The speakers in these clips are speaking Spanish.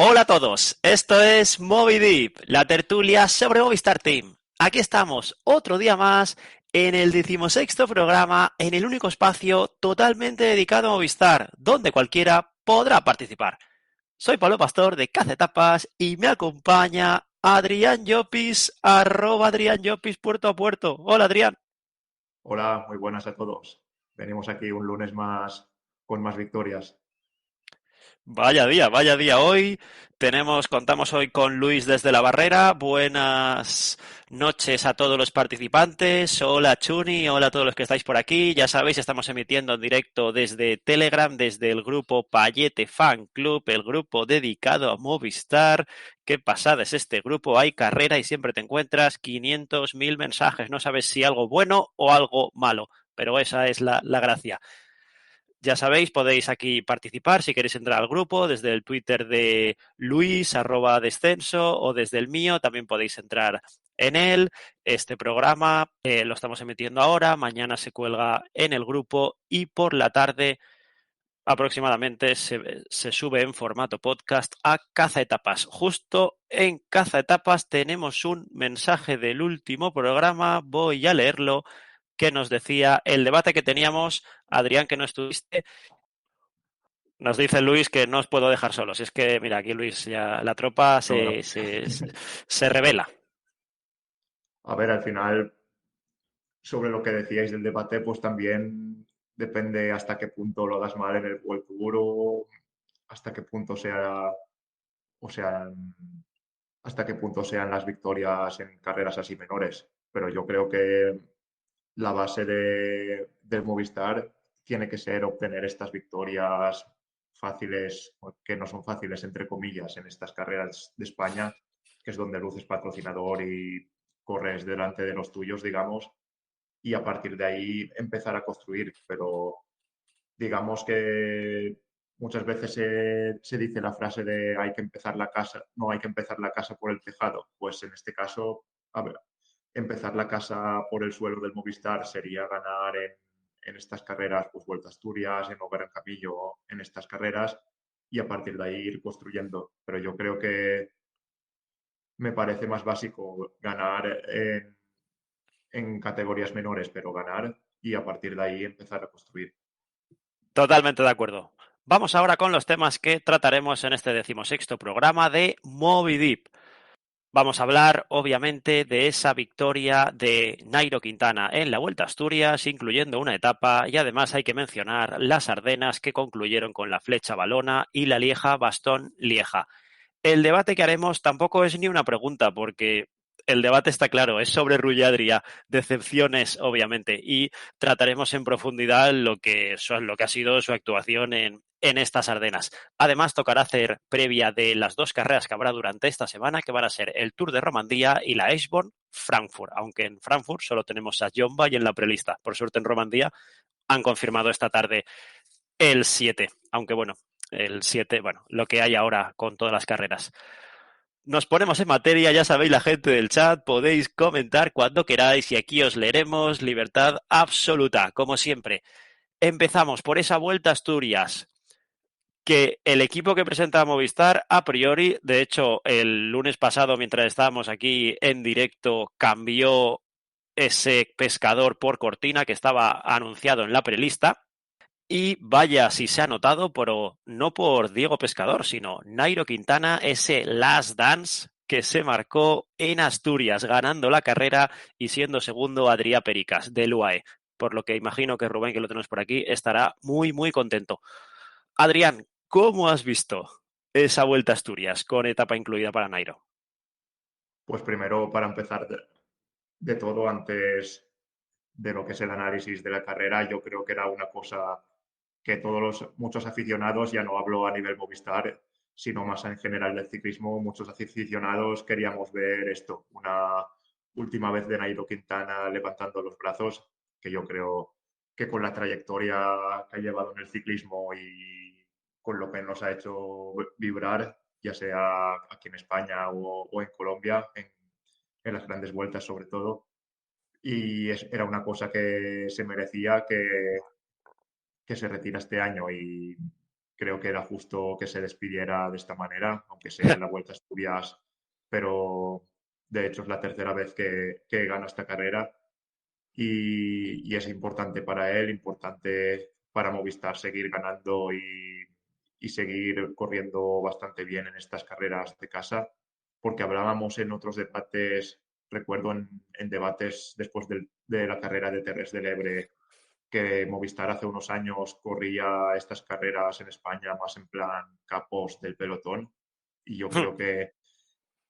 Hola a todos, esto es Moby Deep, la tertulia sobre Movistar Team. Aquí estamos otro día más en el 16º programa, en el único espacio totalmente dedicado a Movistar, donde cualquiera podrá participar. Soy Pablo Pastor de Caza Etapas y me acompaña Adrián Llopis, @Adrián Llopis puerto a puerto. Hola Adrián. Hola, muy buenas a todos. Venimos aquí un lunes más con más victorias. Vaya día hoy. Contamos hoy con Luis desde la Barrera. Buenas noches a todos los participantes. Hola Chuni, hola a todos los que estáis por aquí. Ya sabéis, estamos emitiendo en directo desde Telegram, desde el grupo Payete Fan Club, el grupo dedicado a Movistar. Qué pasada es este grupo. Hay carrera y siempre te encuentras 500.000 mensajes. No sabes si algo bueno o algo malo, pero esa es la gracia. Ya sabéis, podéis aquí participar si queréis entrar al grupo desde el Twitter de Luis, @descenso, o desde el mío, también podéis entrar en él. Este programa lo estamos emitiendo ahora, mañana se cuelga en el grupo y por la tarde aproximadamente se sube en formato podcast a Caza Etapas. Justo en Caza Etapas tenemos un mensaje del último programa, voy a leerlo, que nos decía el debate que teníamos, Adrián, que no estuviste. Nos dice Luis que no os puedo dejar solos. Es que, mira, aquí Luis, ya la tropa No, no. se revela. A ver, al final, sobre lo que decíais del debate, pues también depende hasta qué punto lo hagas mal en el World Tour o hasta qué punto o sean, hasta qué punto sean las victorias en carreras así menores. Pero yo creo que la base del Movistar tiene que ser obtener estas victorias fáciles, que no son fáciles entre comillas, en estas carreras de España, que es donde luces patrocinador y corres delante de los tuyos, digamos, y a partir de ahí empezar a construir. Pero digamos que muchas veces se dice la frase de hay que empezar la casa, no hay que empezar la casa por el tejado. Pues en este caso, a ver, empezar la casa por el suelo del Movistar sería ganar en estas carreras, pues Vuelta a Asturias, en o Gran Camillo, en estas carreras, y a partir de ahí ir construyendo. Pero yo creo que me parece más básico ganar en categorías menores, pero ganar y a partir de ahí empezar a construir. Totalmente de acuerdo. Vamos ahora con los temas que trataremos en este 16º programa de Moby Deep. Vamos a hablar, obviamente, de esa victoria de Nairo Quintana en la Vuelta a Asturias, incluyendo una etapa, y además hay que mencionar las Ardenas que concluyeron con la Flecha Valona y la Lieja-Bastogne-Lieja. El debate que haremos tampoco es ni una pregunta, porque el debate está claro, es sobre Rulladria, decepciones, obviamente, y trataremos en profundidad lo que ha sido su actuación en estas Ardenas. Además, tocará hacer previa de las dos carreras que habrá durante esta semana, que van a ser el Tour de Romandía y la Eschborn-Frankfurt, aunque en Frankfurt solo tenemos a Jumbo y en la prelista. Por suerte en Romandía han confirmado esta tarde el 7, aunque bueno, el 7, bueno, lo que hay ahora con todas las carreras. Nos ponemos en materia, ya sabéis, la gente del chat, podéis comentar cuando queráis y aquí os leeremos. Libertad absoluta, como siempre. Empezamos por esa Vuelta a Asturias, que el equipo que presenta a Movistar, a priori, de hecho, el lunes pasado, mientras estábamos aquí en directo, cambió ese pescador por Cortina que estaba anunciado en la prelista. Y vaya si se ha notado, pero no por Diego Pescador, sino Nairo Quintana, ese last dance que se marcó en Asturias, ganando la carrera y siendo segundo Adrià Pericas del UAE. Por lo que imagino que Rubén, que lo tenemos por aquí, estará muy, muy contento. Adrián, ¿cómo has visto esa vuelta a Asturias con etapa incluida para Nairo? Pues primero, para empezar de todo, antes de lo que es el análisis de la carrera, yo creo que era una cosa que muchos aficionados, ya no hablo a nivel Movistar, sino más en general del ciclismo, muchos aficionados queríamos ver esto, una última vez de Nairo Quintana levantando los brazos, que yo creo que con la trayectoria que ha llevado en el ciclismo y con lo que nos ha hecho vibrar, ya sea aquí en España o en Colombia, en las grandes vueltas sobre todo, y era una cosa que se merecía que se retira este año y creo que era justo que se despidiera de esta manera, aunque sea en la Vuelta a Asturias, pero de hecho es la tercera vez que gana esta carrera y es importante para él, importante para Movistar seguir ganando y seguir corriendo bastante bien en estas carreras de casa, porque hablábamos en otros debates, recuerdo en debates después de la carrera de Terres del Ebre, que Movistar hace unos años corría estas carreras en España más en plan capos del pelotón. Y yo creo que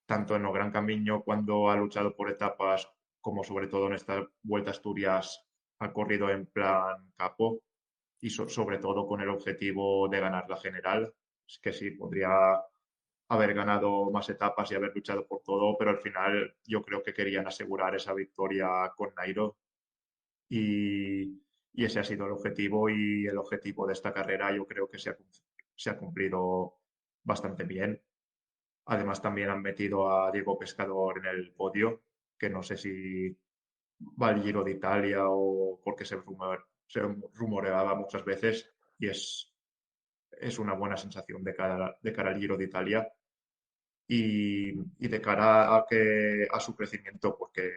tanto en el Gran Camino, cuando ha luchado por etapas, como sobre todo en esta Vuelta a Asturias, ha corrido en plan capo y sobre todo con el objetivo de ganar la general. Es que sí, podría haber ganado más etapas y haber luchado por todo, pero al final yo creo que querían asegurar esa victoria con Nairo y ese ha sido el objetivo y el objetivo de esta carrera yo creo que se ha cumplido bastante bien. Además también han metido a Diego Pescador en el podio, que no sé si va al Giro de Italia o porque se rumoreaba muchas veces y es una buena sensación de cara al Giro de Italia y de cara a su crecimiento, porque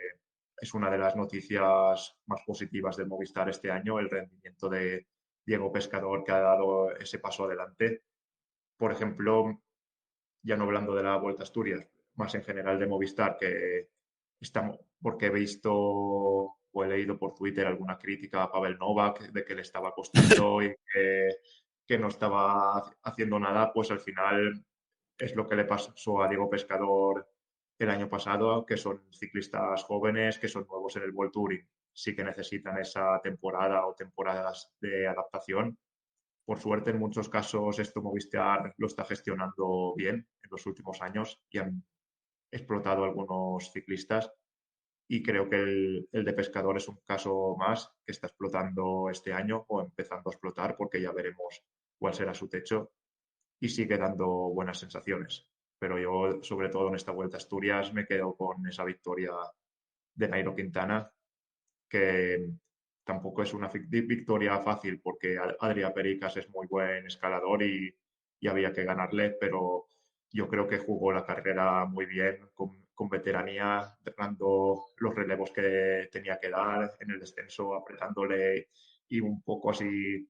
es una de las noticias más positivas del Movistar este año, el rendimiento de Diego Pescador, que ha dado ese paso adelante. Por ejemplo, ya no hablando de la Vuelta a Asturias, más en general de Movistar, que estamos, porque he visto o he leído por Twitter alguna crítica a Pavel Novak de que le estaba costando y que no estaba haciendo nada, pues al final es lo que le pasó a Diego Pescador el año pasado, que son ciclistas jóvenes, que son nuevos en el World Touring. Sí que necesitan esa temporada o temporadas de adaptación. Por suerte, en muchos casos, esto Movistar lo está gestionando bien en los últimos años y han explotado algunos ciclistas. Y creo que el de Pescador es un caso más que está explotando este año o empezando a explotar, porque ya veremos cuál será su techo y sigue dando buenas sensaciones. Pero yo, sobre todo en esta Vuelta a Asturias, me quedo con esa victoria de Nairo Quintana, que tampoco es una victoria fácil porque Adrià Pericas es muy buen escalador y había que ganarle, pero yo creo que jugó la carrera muy bien, con veteranía, dando los relevos que tenía que dar en el descenso, apretándole y un poco así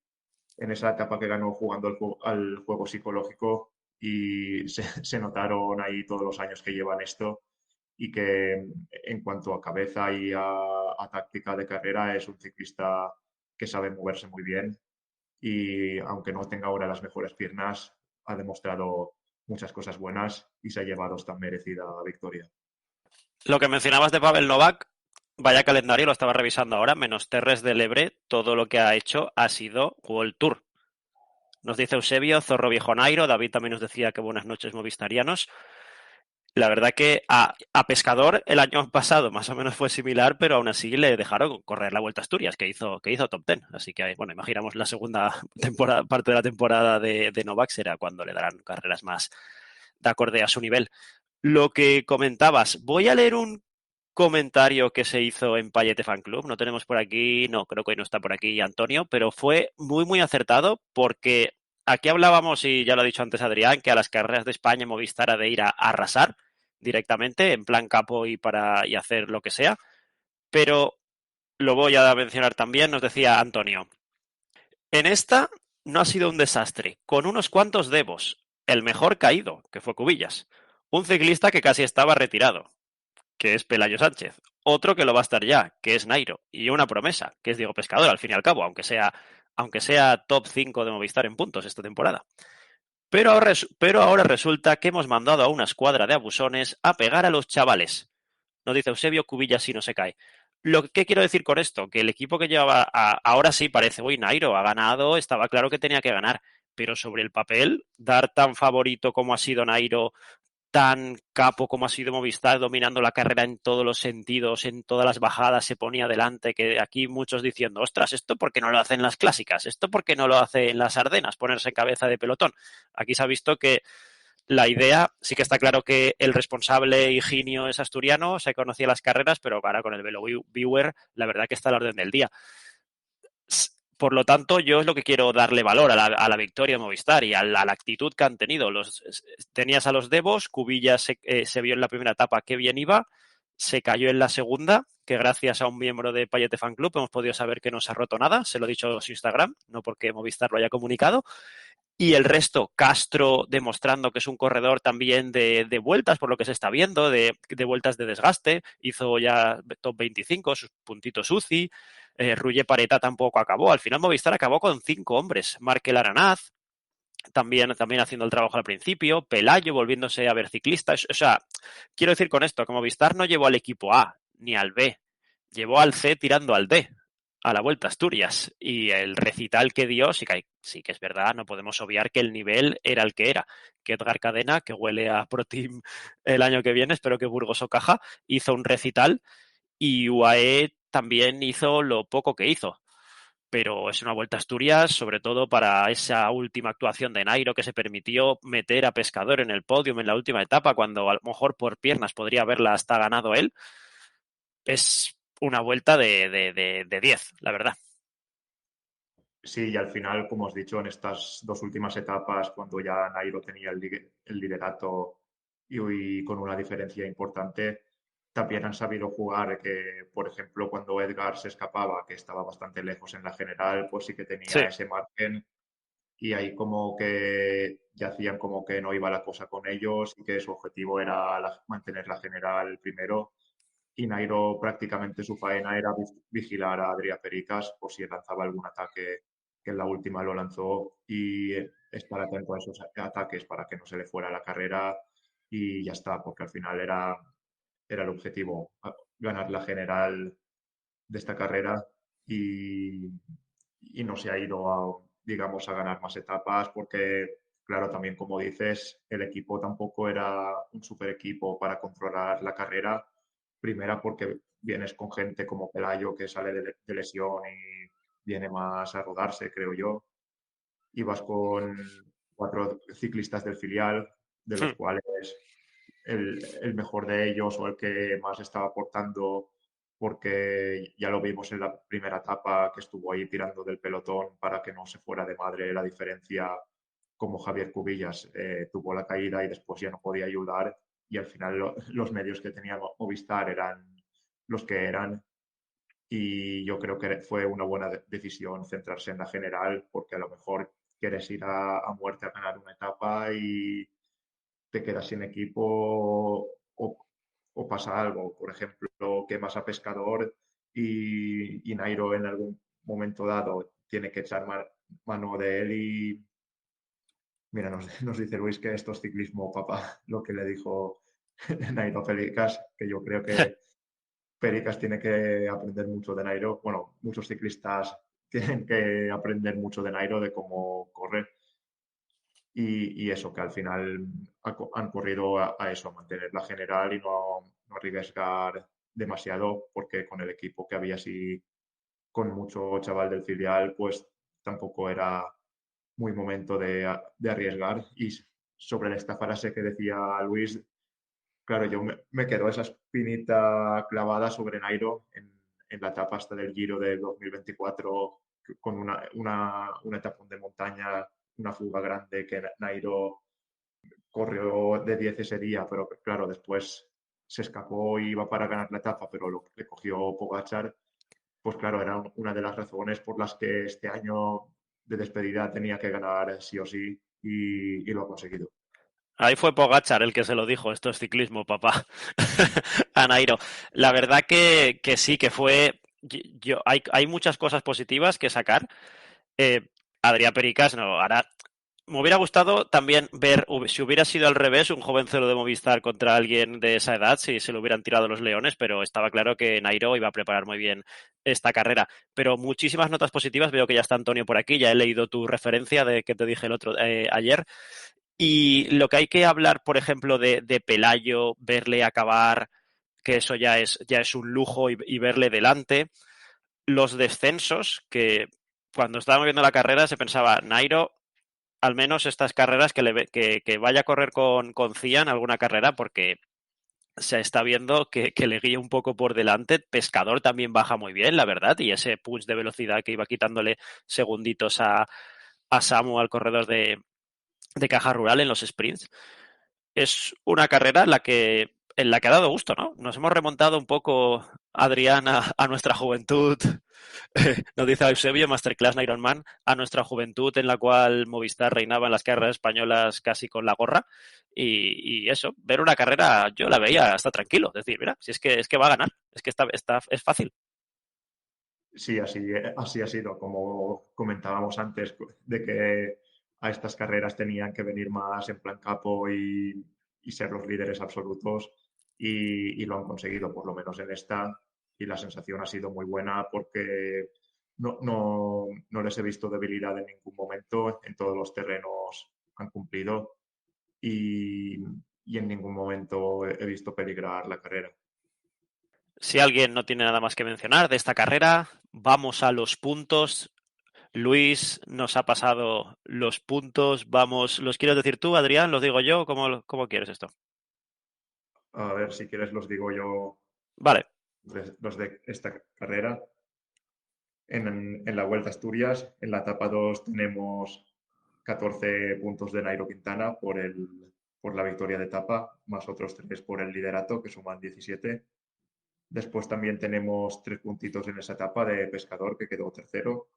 en esa etapa que ganó jugando al juego psicológico y se notaron ahí todos los años que llevan esto y que en cuanto a cabeza y a táctica de carrera es un ciclista que sabe moverse muy bien y aunque no tenga ahora las mejores piernas, ha demostrado muchas cosas buenas y se ha llevado esta merecida victoria. Lo que mencionabas de Pavel Novak, vaya calendario, lo estaba revisando ahora, menos Terres del Ebre, todo lo que ha hecho ha sido World Tour. Nos dice Eusebio, Zorro Viejo Nairo, David también nos decía que buenas noches movistarianos. La verdad que a Pescador el año pasado más o menos fue similar, pero aún así le dejaron correr la Vuelta a Asturias, que hizo top 10. Así que, bueno, imaginamos la segunda temporada, parte de la temporada de Novak será cuando le darán carreras más de acorde a su nivel. Lo que comentabas, voy a leer un comentario que se hizo en Payete Fan Club. No tenemos por aquí, no, creo que hoy no está por aquí Antonio, pero fue muy, muy acertado porque aquí hablábamos, y ya lo ha dicho antes Adrián, que a las carreras de España Movistar ha de ir a arrasar directamente, en plan capo y hacer lo que sea. Pero lo voy a mencionar también, nos decía Antonio. En esta no ha sido un desastre, con unos cuantos devos. El mejor caído, que fue Cubillas. Un ciclista que casi estaba retirado, que es Pelayo Sánchez. Otro que lo va a estar ya, que es Nairo. Y una promesa, que es Diego Pescador, al fin y al cabo, aunque sea top 5 de Movistar en puntos esta temporada. Pero ahora resulta que hemos mandado a una escuadra de abusones a pegar a los chavales. Nos dice Eusebio, Cubillas si no se cae. Lo que quiero decir con esto, que el equipo que llevaba ahora sí parece, uy, Nairo ha ganado, estaba claro que tenía que ganar, pero sobre el papel, dar tan favorito como ha sido Nairo, tan capo como ha sido Movistar, dominando la carrera en todos los sentidos, en todas las bajadas se ponía delante, que aquí muchos diciendo, ostras, ¿esto por qué no lo hacen las clásicas? ¿Esto por qué no lo hace en las Ardenas, ponerse en cabeza de pelotón? Aquí se ha visto que la idea, sí que está claro que el responsable Higinio es asturiano, se conocía las carreras, pero ahora con el Velo Viewer, la verdad que está a la orden del día. Por lo tanto, yo es lo que quiero darle valor a la victoria de Movistar y a la actitud que han tenido. Tenías a los Devos, Cubillas se vio en la primera etapa que bien iba, se cayó en la segunda, que gracias a un miembro de Payete Fan Club hemos podido saber que no se ha roto nada, se lo he dicho en su Instagram, no porque Movistar lo haya comunicado. Y el resto, Castro demostrando que es un corredor también de vueltas, por lo que se está viendo, de vueltas de desgaste. Hizo ya top 25, sus puntitos UCI. Ruye Pareta tampoco acabó. Al final Movistar acabó con 5 hombres. Markel Aranaz, también haciendo el trabajo al principio. Pelayo volviéndose a ver ciclista. O sea, quiero decir con esto que Movistar no llevó al equipo A ni al B. Llevó al C tirando al D a la Vuelta a Asturias, y el recital que dio, sí que es verdad, no podemos obviar que el nivel era el que era, que Edgar Cadena, que huele a Pro Team el año que viene, espero que Burgos o Caja, hizo un recital, y UAE también hizo lo poco que hizo, pero es una Vuelta a Asturias, sobre todo para esa última actuación de Nairo, que se permitió meter a Pescador en el podio en la última etapa, cuando a lo mejor por piernas podría haberla hasta ganado él. Es una vuelta de 10, la verdad. Sí, y al final, como os he dicho, en estas dos últimas etapas, cuando ya Nairo tenía el liderato y con una diferencia importante, también han sabido jugar que, por ejemplo, cuando Edgar se escapaba, que estaba bastante lejos en la general, pues sí que tenía Sí. ese margen y ahí como que ya hacían como que no iba la cosa con ellos y que su objetivo era mantener la general primero. Y Nairo prácticamente su faena era vigilar a Adrià Pericas por si lanzaba algún ataque, que en la última lo lanzó, y estar atento a esos ataques para que no se le fuera la carrera y ya está, porque al final era el objetivo, ganar la general de esta carrera y no se ha ido digamos, a ganar más etapas porque, claro, también como dices, el equipo tampoco era un super equipo para controlar la carrera. Primera porque vienes con gente como Pelayo que sale de lesión y viene más a rodarse, creo yo. Y vas con 4 ciclistas del filial, de los cuales el mejor de ellos o el que más estaba aportando, porque ya lo vimos en la primera etapa que estuvo ahí tirando del pelotón para que no se fuera de madre la diferencia, como Javier Cubillas tuvo la caída y después ya no podía ayudar y al final los medios que tenía Movistar eran los que eran y yo creo que fue una buena decisión centrarse en la general porque a lo mejor quieres ir a muerte a ganar una etapa y te quedas sin equipo o pasa algo. Por ejemplo, quemas a Pescador y Nairo en algún momento dado tiene que echar mano de él y mira, nos dice Luis que esto es ciclismo, papá, lo que le dijo Nairo a Pericas, que yo creo que Pericas tiene que aprender mucho de Nairo. Bueno, muchos ciclistas tienen que aprender mucho de Nairo, de cómo correr y eso, que al final han corrido a eso, a mantener la general y no arriesgar demasiado, porque con el equipo que había así, con mucho chaval del filial, pues tampoco era muy momento de arriesgar. Y sobre esta frase que decía Luis, claro, yo me quedó esa espinita clavada sobre Nairo en la etapa hasta del Giro de 2024 con una etapa de montaña, una fuga grande que Nairo corrió de 10 ese día, pero claro, después se escapó y iba para ganar la etapa, pero le cogió Pogachar. Pues claro, era una de las razones por las que este año de despedida tenía que ganar sí o sí y lo ha conseguido. Ahí fue Pogachar el que se lo dijo, esto es ciclismo, papá, a Nairo. La verdad que sí, que fue... hay muchas cosas positivas que sacar. Adrià Pericas, no, ahora me hubiera gustado también ver si hubiera sido al revés, un jovencelo de Movistar contra alguien de esa edad, si se lo hubieran tirado los leones, pero estaba claro que Nairo iba a preparar muy bien esta carrera. Pero muchísimas notas positivas, veo que ya está Antonio por aquí, ya he leído tu referencia de que te dije ayer. Y lo que hay que hablar, por ejemplo, de Pelayo, verle acabar, que eso ya es un lujo y verle delante. Los descensos, que cuando estábamos viendo la carrera se pensaba, Nairo al menos estas carreras que vaya a correr con Cian alguna carrera, porque se está viendo que le guía un poco por delante. Pescador también baja muy bien, la verdad, y ese punch de velocidad que iba quitándole segunditos a Samu, al corredor de caja rural en los sprints. Es una carrera en la que ha dado gusto, ¿no? Nos hemos remontado un poco, Adrián, a nuestra juventud. Nos dice Eusebio, Masterclass Ironman, a nuestra juventud en la cual Movistar reinaba en las carreras españolas casi con la gorra. Y eso, ver una carrera, yo la veía hasta tranquilo. Decir, mira, si es que va a ganar, es que es fácil. Sí, así ha sido, como comentábamos antes, de que a estas carreras tenían que venir más en plan capo y ser los líderes absolutos y lo han conseguido, por lo menos en esta, y la sensación ha sido muy buena porque no les he visto debilidad en ningún momento, en todos los terrenos han cumplido y, y en ningún momento he visto peligrar la carrera. Si alguien no tiene nada más que mencionar de esta carrera, vamos a los puntos. Luis nos ha pasado los puntos. Vamos, ¿los quieres decir tú, Adrián? ¿Los digo yo? ¿Cómo quieres esto? A ver, si quieres los digo yo, Vale. los de esta carrera. En la Vuelta a Asturias, en la etapa 2 tenemos 14 puntos de Nairo Quintana por la victoria de etapa, más otros 3 por el liderato, que suman 17. Después también tenemos 3 puntitos en esa etapa de Pescador, que quedó tercero.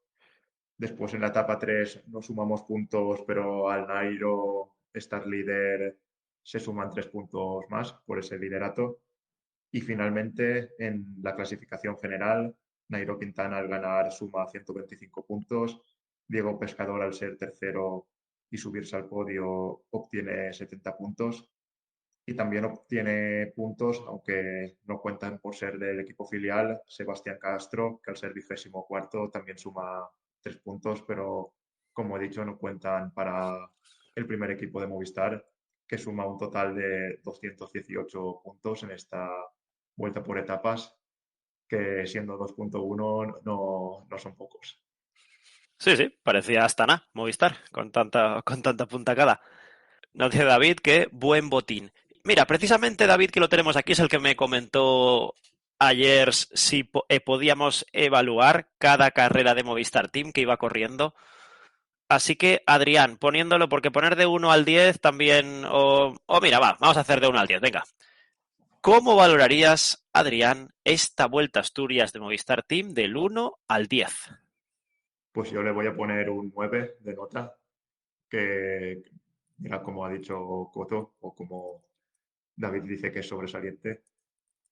Después en la etapa 3 no sumamos puntos, pero al Nairo estar líder se suman 3 puntos más por ese liderato. Y finalmente, en la clasificación general, Nairo Quintana al ganar suma 125 puntos, Diego Pescador al ser tercero y subirse al podio obtiene 70 puntos y también obtiene puntos, aunque no cuentan por ser del equipo filial, Sebastián Castro, que al ser 24º también suma 3 puntos, pero como he dicho, no cuentan para el primer equipo de Movistar, que suma un total de 218 puntos en esta vuelta por etapas, que siendo 2.1 no son pocos. Sí, sí, parecía Astana, Movistar, con tanta punta cada. Nos dice David que buen botín. Mira, precisamente David, que lo tenemos aquí, es el que me comentó ayer si podíamos evaluar cada carrera de Movistar Team que iba corriendo. Así que, Adrián, poniéndolo, porque poner de 1 al 10 también. O mira, vamos a hacer de 1 al 10, venga. ¿Cómo valorarías, Adrián, esta Vuelta a Asturias de Movistar Team del 1 al 10? Pues yo le voy a poner un 9 de nota, que mira, como ha dicho Coto, o como David dice que es sobresaliente.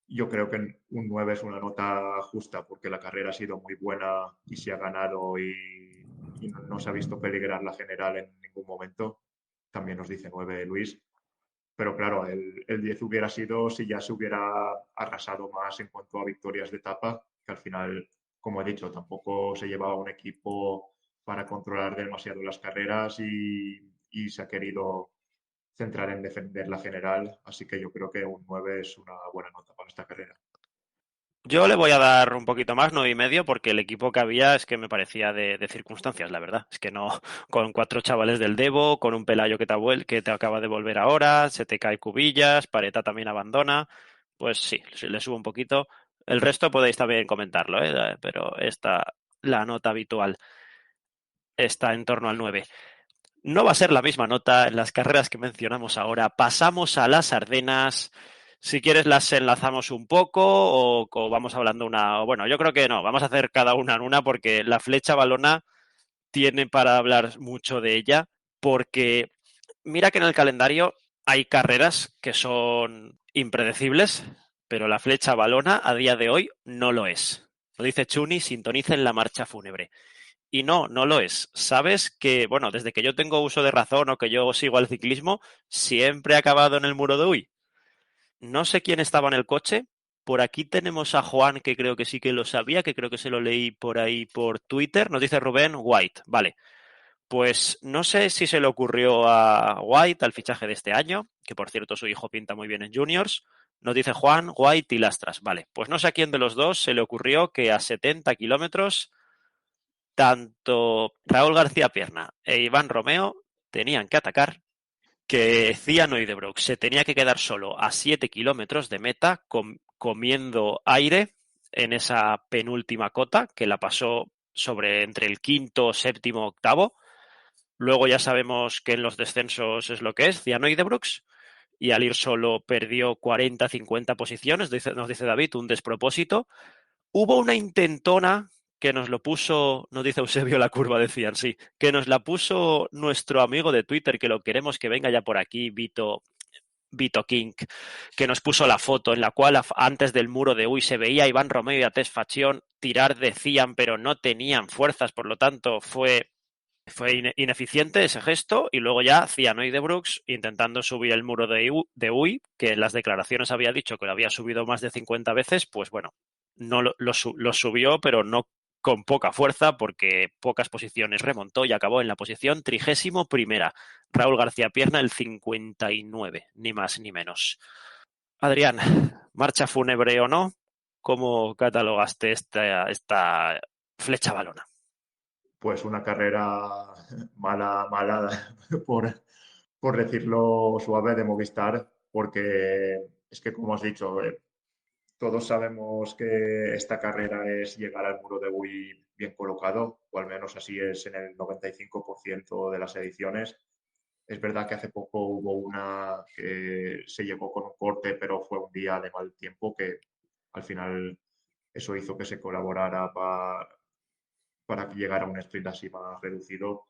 Yo creo que un 9 es una nota justa porque la carrera ha sido muy buena y se ha ganado y no se ha visto peligrar la general en ningún momento. También nos dice 9 Luis. Pero claro, el 10 hubiera sido si ya se hubiera arrasado más en cuanto a victorias de etapa, que al final, como he dicho, tampoco se llevaba un equipo para controlar demasiado las carreras y se ha querido centrar en defender la general, así que yo creo que un 9 es una buena nota para esta carrera. Yo le voy a dar un poquito más, 9,5, porque el equipo que había es que me parecía de circunstancias, la verdad. Es que no, con 4 chavales del Devo, con un Pelayo que te acaba de volver ahora, se te cae Cubillas, Pareta también abandona. Pues sí, le subo un poquito. El resto podéis también comentarlo, ¿eh? Pero la nota habitual está en torno al 9. No va a ser la misma nota en las carreras que mencionamos ahora. Pasamos a las Ardenas. Si quieres las enlazamos un poco o vamos hablando una. Bueno, yo creo que no. Vamos a hacer cada una en una porque la flecha balona tiene para hablar mucho de ella. Porque mira que en el calendario hay carreras que son impredecibles, pero la flecha balona a día de hoy no lo es. Lo dice Chuni, sintonicen la marcha fúnebre. Y no, no lo es. Sabes que, bueno, desde que yo tengo uso de razón o que yo sigo al ciclismo, siempre he acabado en el muro de Uy. No sé quién estaba en el coche. Por aquí tenemos a Juan, que creo que sí que lo sabía, que creo que se lo leí por ahí por Twitter. Nos dice Rubén White. Vale. Pues no sé si se le ocurrió a White al fichaje de este año, que por cierto su hijo pinta muy bien en juniors. Nos dice Juan, White y Lastras. Vale, pues no sé a quién de los dos se le ocurrió que a 70 kilómetros tanto Raúl García Pierna e Iván Romeo tenían que atacar que Cianoidebrook se tenía que quedar solo a 7 kilómetros de meta comiendo aire en esa penúltima cota que la pasó sobre entre el quinto, séptimo, octavo. Luego ya sabemos que en los descensos es lo que es, Cianoidebrooks, y al ir solo perdió 40, 50 posiciones, nos dice David, un despropósito. Hubo una intentona que nos lo puso, nos dice Eusebio la curva, decían, sí, que nos la puso nuestro amigo de Twitter, que lo queremos que venga ya por aquí, Vito King, que nos puso la foto en la cual antes del muro de Uy se veía a Iván Romeo y a Tess Fachión tirar de Cian, pero no tenían fuerzas, por lo tanto fue ineficiente ese gesto y luego ya Cianoide Brooks intentando subir el muro de Uy, que en las declaraciones había dicho que lo había subido más de 50 veces, pues bueno, no lo subió, pero no con poca fuerza porque pocas posiciones remontó y acabó en la posición 31ª. Raúl García Pierna el 59, ni más ni menos. Adrián, marcha fúnebre o no, ¿cómo catalogaste esta flecha balona? Pues una carrera mala, mala, por, por decirlo suave, de Movistar, porque es que, como has dicho, todos sabemos que esta carrera es llegar al muro de Buy bien colocado, o al menos así es en el 95% de las ediciones. Es verdad que hace poco hubo una que se llegó con un corte, pero fue un día de mal tiempo que al final eso hizo que se colaborara para llegar a un sprint así más reducido.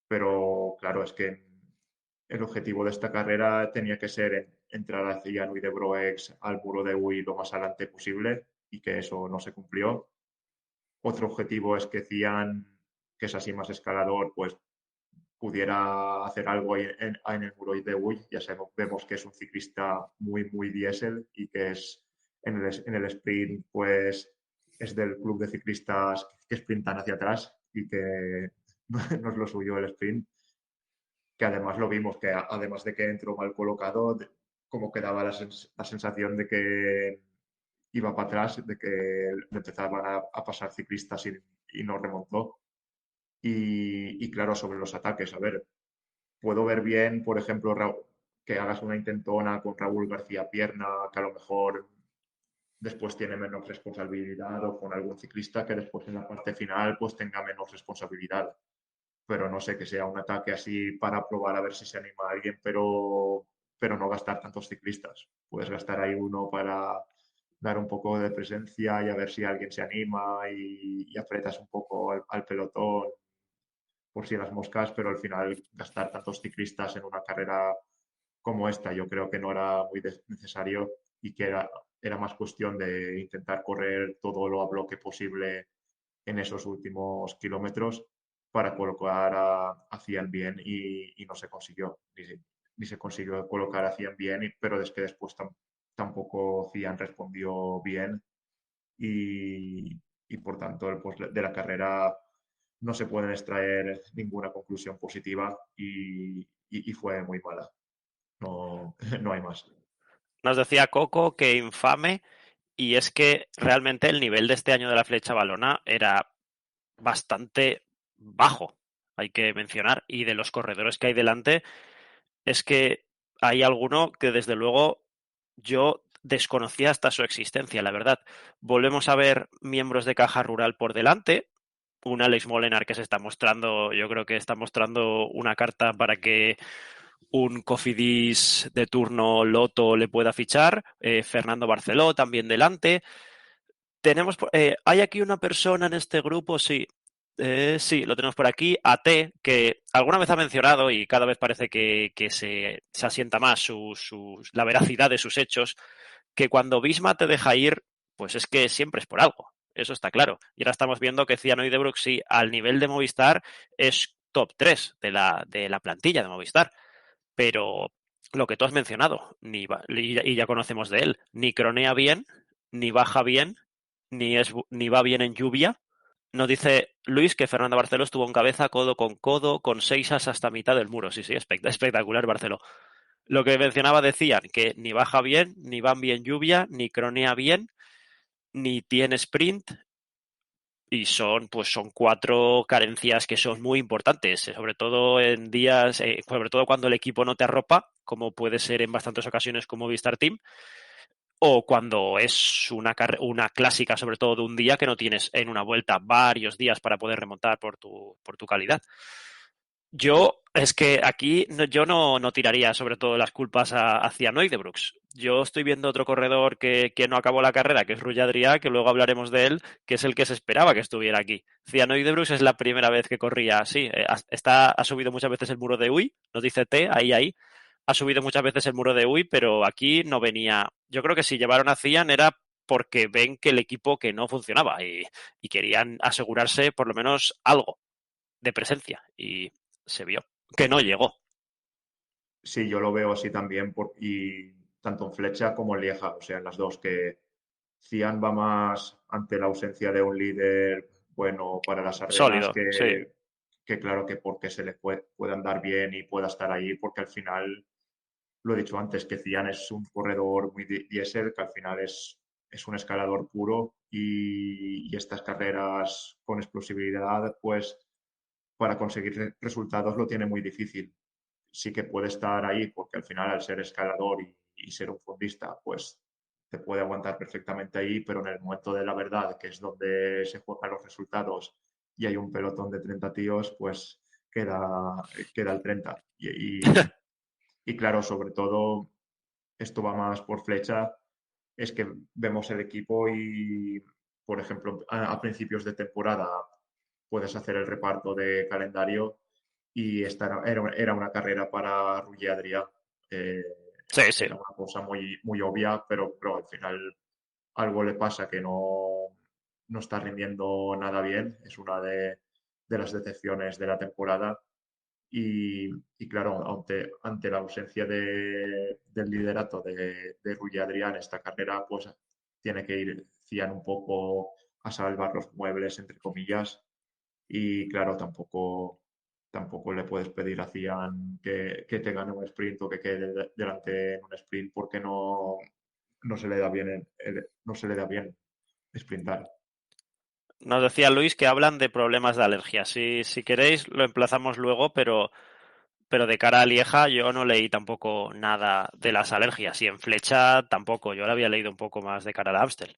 Pero claro, es que el objetivo de esta carrera tenía que ser entrar hacia Nui de Broex al muro de Ui lo más adelante posible y que eso no se cumplió. Otro objetivo es que Cian, que es así más escalador, pues pudiera hacer algo en el muro de Uy. Ya sabemos, vemos que es un ciclista muy, muy diésel y que es en el sprint, pues es del club de ciclistas que sprintan hacia atrás y que no es lo suyo el sprint, que además lo vimos, que además de que entró mal colocado, como que daba la sensación de que iba para atrás, de que le empezaban a pasar ciclistas y no remontó. Y claro, sobre los ataques, a ver, puedo ver bien, por ejemplo, que hagas una intentona con Raúl García Pierna, que a lo mejor después tiene menos responsabilidad, o con algún ciclista que después en la parte final pues tenga menos responsabilidad. Pero no sé, que sea un ataque así para probar a ver si se anima alguien, pero no gastar tantos ciclistas. Puedes gastar ahí uno para dar un poco de presencia y a ver si alguien se anima y apretas un poco al pelotón por si las moscas, pero al final gastar tantos ciclistas en una carrera como esta yo creo que no era muy necesario y que era más cuestión de intentar correr todo lo a bloque posible en esos últimos kilómetros para colocar a Cian bien y no se consiguió, ni se consiguió colocar a Cian bien, pero es que después tampoco Cian respondió bien y por tanto pues, de la carrera no se pueden extraer ninguna conclusión positiva y fue muy mala. No, no hay más. Nos decía Coco que infame, y es que realmente el nivel de este año de la flecha balona era bastante bajo, hay que mencionar, y de los corredores que hay delante es que hay alguno que desde luego yo desconocía hasta su existencia, la verdad. Volvemos a ver miembros de Caja Rural por delante, un Alex Molenar que se está mostrando, yo creo que está mostrando una carta para que un Cofidis de turno Loto le pueda fichar, Fernando Barceló también delante. Tenemos, hay aquí una persona en este grupo, sí. Sí, lo tenemos por aquí. AT, que alguna vez ha mencionado y cada vez parece que se asienta más la veracidad de sus hechos, que cuando Bisma te deja ir, pues es que siempre es por algo. Eso está claro. Y ahora estamos viendo que Cianoide sí, al nivel de Movistar, es top 3 de la plantilla de Movistar. Pero lo que tú has mencionado, y ya conocemos de él, ni cronea bien, ni baja bien, ni va bien en lluvia. Nos dice Luis que Fernando Barceló estuvo en cabeza, codo, con 6 as hasta mitad del muro. Sí, sí, espectacular Barceló. Lo que mencionaba decían que ni baja bien, ni van bien lluvia, ni cronea bien, ni tiene sprint. y son 4 carencias que son muy importantes, sobre todo en días, sobre todo cuando el equipo no te arropa, como puede ser en bastantes ocasiones como Vistar Team, o cuando es una clásica, sobre todo de un día que no tienes en una vuelta varios días para poder remontar por tu calidad. Yo, es que aquí yo no tiraría sobre todo las culpas hacia Neudebrooks. Yo estoy viendo otro corredor que no acabó la carrera, que es Rui Adrià, que luego hablaremos de él, que es el que se esperaba que estuviera aquí. Cian Neudebrooks es la primera vez que corría así. Ha subido muchas veces el muro de Uy, nos dice T, ahí. Ha subido muchas veces el muro de Uy, pero aquí no venía. Yo creo que si llevaron a Cian era porque ven que el equipo que no funcionaba y querían asegurarse por lo menos algo de presencia. Y se vio que no llegó. Sí, yo lo veo así también, y tanto en Flecha como en Lieja, o sea, en las dos, que Cian va más ante la ausencia de un líder bueno para las Ardenas Sólido, sí. que claro que porque se le pueda andar bien y pueda estar ahí, porque al final, lo he dicho antes, que Cian es un corredor muy diésel, que al final es un escalador puro y estas carreras con explosividad, pues para conseguir resultados lo tiene muy difícil. Sí que puede estar ahí porque al final al ser escalador y ser un fondista, pues te puede aguantar perfectamente ahí, pero en el momento de la verdad, que es donde se juegan los resultados y hay un pelotón de 30 tíos, pues queda el 30. Y claro, sobre todo, esto va más por Flecha, es que vemos el equipo y, por ejemplo, a principios de temporada puedes hacer el reparto de calendario y era una carrera para Ruggie Adrià. Eh, Sí, sí. Era una cosa muy, muy obvia, pero al final algo le pasa que no está rindiendo nada bien. Es una de las decepciones de la temporada. Y claro, ante la ausencia del liderato de Rui Adrià en esta carrera, pues tiene que ir Cian un poco a salvar los muebles, entre comillas. Y claro, tampoco le puedes pedir a Cian que te gane un sprint o que quede delante en un sprint porque no se le da bien, no se le da bien sprintar. Nos decía Luis que hablan de problemas de alergia. Si queréis, lo emplazamos luego, pero de cara a Lieja yo no leí tampoco nada de las alergias. Y en Flecha tampoco. Yo lo había leído un poco más de cara al Amstel.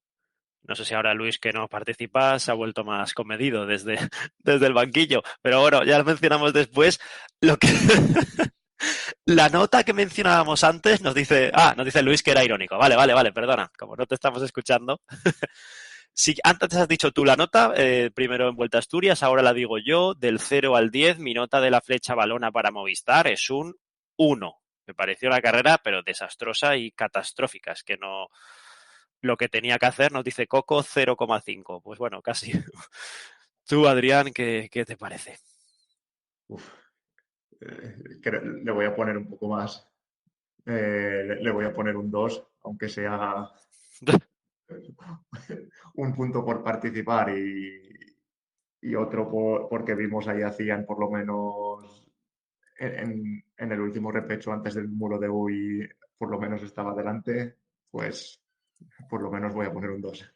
No sé si ahora Luis, que no participa, se ha vuelto más comedido desde, desde el banquillo. Pero bueno, ya lo mencionamos después. Lo que la nota que mencionábamos antes nos dice Luis que era irónico. Vale, vale, vale, perdona. Como no te estamos escuchando. Si antes has dicho tú la nota, primero en Vuelta a Asturias, ahora la digo yo, del 0 al 10, mi nota de la flecha balona para Movistar es un 1. Me pareció una carrera, pero desastrosa y catastrófica. Es que no. Lo que tenía que hacer, nos dice Coco 0,5. Pues bueno, casi. Tú, Adrián, ¿qué te parece? Uf, le voy a poner un poco más. Le voy a poner un 2 aunque sea un punto por participar y otro porque vimos ahí hacían por lo menos en el último repecho antes del muro de Uy, por lo menos estaba delante, pues por lo menos voy a poner un 2.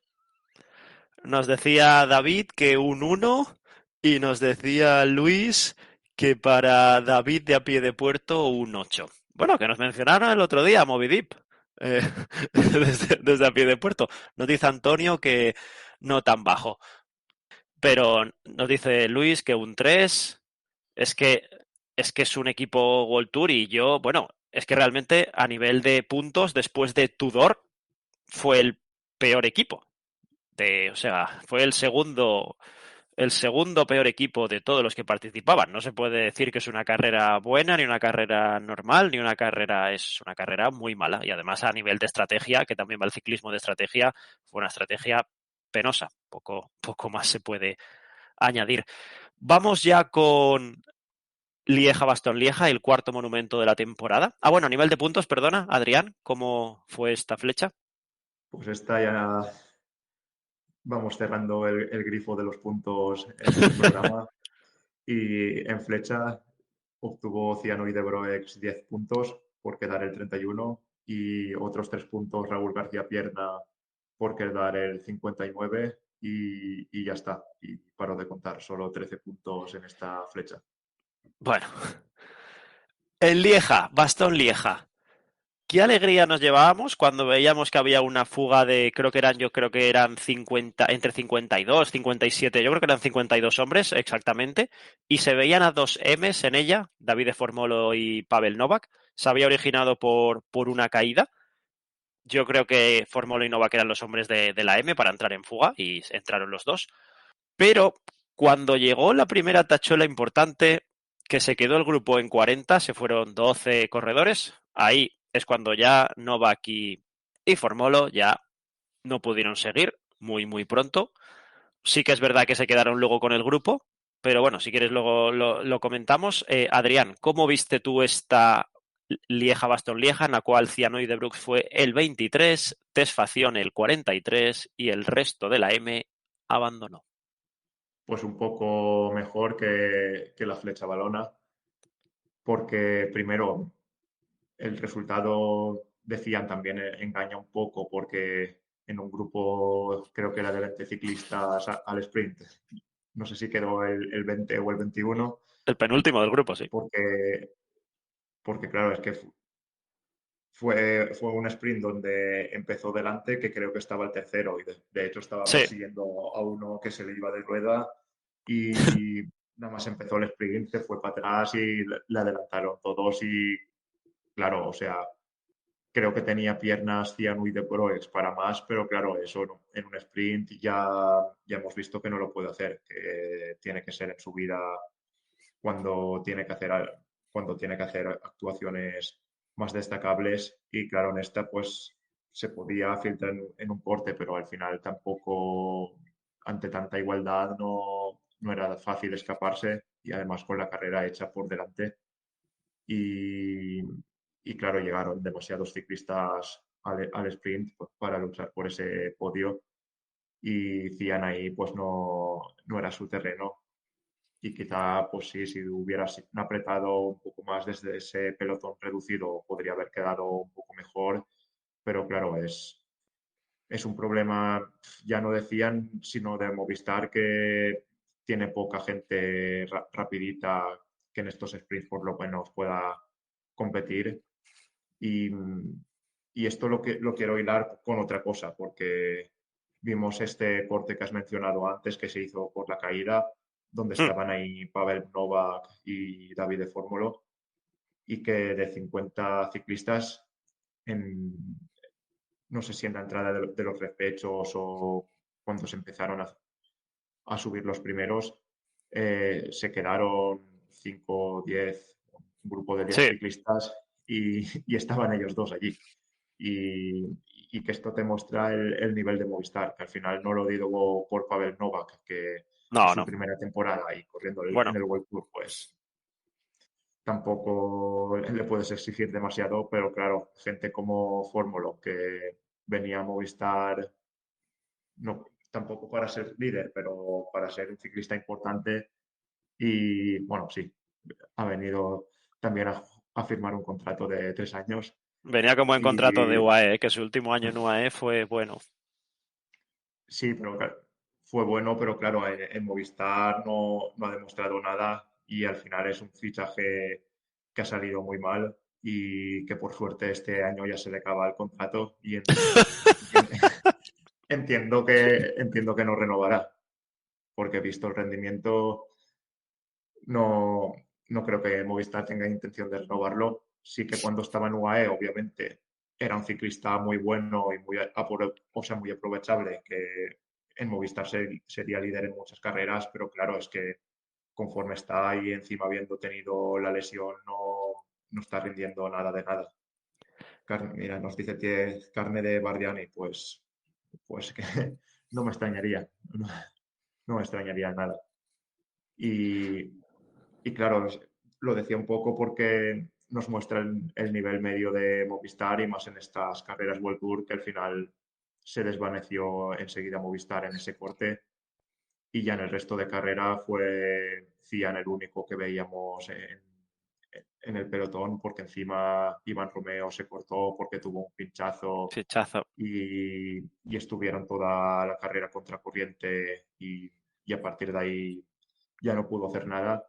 Nos decía David que un 1 y nos decía Luis que para David de a pie de puerto un 8. Bueno, que nos mencionaron el otro día, Movidip, eh, desde a pie de puerto. Nos dice Antonio que no tan bajo, pero nos dice Luis que un 3. Es que es un equipo World Tour y yo, bueno, es que realmente a nivel de puntos, después de Tudor, fue el peor equipo. O sea, fue el segundo peor equipo de todos los que participaban. No se puede decir que es una carrera buena, ni una carrera normal, ni una carrera. Es una carrera muy mala. Y además, a nivel de estrategia, que también va el ciclismo de estrategia, fue una estrategia penosa. Poco más se puede añadir. Vamos ya con Lieja-Bastogne-Lieja, el cuarto monumento de la temporada. Ah, bueno, a nivel de puntos, perdona, Adrián, ¿cómo fue esta flecha? Pues esta ya vamos cerrando el grifo de los puntos en este programa. Y en flecha obtuvo Ciano de Broex 10 puntos por quedar el 31 y otros 3 puntos Raúl García Pierna por quedar el 59. y ya está. Y paro de contar, solo 13 puntos en esta flecha. Bueno, en Lieja, Bastón Lieja. Qué alegría nos llevábamos cuando veíamos que había una fuga de, creo que eran 50, entre 52, 57, yo creo que eran 52 hombres exactamente, y se veían a dos M's en ella, David de Formolo y Pavel Novak. Se había originado por una caída. Yo creo que Formolo y Novak eran los hombres de la M para entrar en fuga y entraron los dos. Pero cuando llegó la primera tachuela importante, que se quedó el grupo en 40, se fueron 12 corredores, ahí es cuando ya Novak y Formolo ya no pudieron seguir muy pronto. Sí que es verdad que se quedaron luego con el grupo, pero bueno, si quieres luego lo comentamos. Adrián, ¿cómo viste tú esta Lieja-Bastogne-Lieja en la cual Cianoide Brooks fue el 23, Tesfación el 43 y el resto de la M abandonó? Pues un poco mejor que la flecha balona, porque primero el resultado, decían, también engaña un poco, porque en un grupo, creo que era de 20 ciclistas al sprint, no sé si quedó el 20 o el 21, El penúltimo del grupo, sí. porque, porque claro, es que fue un sprint donde empezó delante, que creo que estaba el tercero, y de hecho estaba Sí, persiguiendo a uno que se le iba de rueda, y nada más empezó el sprint, se fue para atrás y le adelantaron todos. Y claro, o sea, creo que tenía piernas Cianui de Proex para más, pero claro, eso en un sprint ya hemos visto que no lo puede hacer, que tiene que ser en su vida cuando tiene que hacer, cuando tiene que hacer actuaciones más destacables. Y claro, en esta pues se podía filtrar en un corte, pero al final tampoco, ante tanta igualdad, no era fácil escaparse, y además con la carrera hecha por delante. Y, y claro, llegaron demasiados ciclistas al sprint pues, para luchar por ese podio, y Cian ahí pues no era su terreno. Y quizá, pues sí, si hubiera apretado un poco más desde ese pelotón reducido, podría haber quedado un poco mejor. Pero claro, es un problema, ya no decían, sino de Movistar, que tiene poca gente rapidita que en estos sprints por lo menos pueda competir. Y, y esto lo quiero hilar con otra cosa, porque vimos este corte que has mencionado antes, que se hizo por la caída, donde hmm, estaban ahí Pavel Novak y David de Fórmulo, y que de 50 ciclistas, en, no sé si en la entrada de los repechos o cuando se empezaron a subir los primeros, se quedaron 5 10, un grupo de 10 sí. ciclistas, y estaban ellos dos allí. Y, y que esto te muestra el nivel de Movistar, que al final no lo digo por Pavel Novak, que es No, su no. primera temporada y corriendo en Bueno, el World Tour, pues tampoco le puedes exigir demasiado, pero claro, gente como Fórmulo, que venía a Movistar, no, tampoco para ser líder, pero para ser un ciclista importante. Y bueno, sí, ha venido también a firmar un contrato de 3 años. venía con buen contrato de Y UAE, que su último año en UAE fue bueno. sí, pero fue bueno, pero claro, en Movistar no ha demostrado nada, y al final es un fichaje que ha salido muy mal, y que por suerte este año ya se le acaba el contrato, y entiendo que no renovará, porque visto el rendimiento, no, no creo que Movistar tenga intención de renovarlo. Sí que cuando estaba en UAE, obviamente, era un ciclista muy bueno y o sea, muy aprovechable, que en Movistar sería líder en muchas carreras, pero claro, es que conforme está ahí encima, habiendo tenido la lesión, no está rindiendo nada de nada. Mira, nos dice que es carne de Bardiani, pues que no me extrañaría, no me extrañaría nada. Y, y claro, lo decía un poco porque nos muestra el nivel medio de Movistar, y más en estas carreras World Tour, que al final se desvaneció enseguida Movistar en ese corte, y ya en el resto de carrera fue Cian el único que veíamos en el pelotón porque encima Iván Romeo se cortó porque tuvo un pinchazo Fichazo. y estuvieron toda la carrera contracorriente y a partir de ahí ya no pudo hacer nada.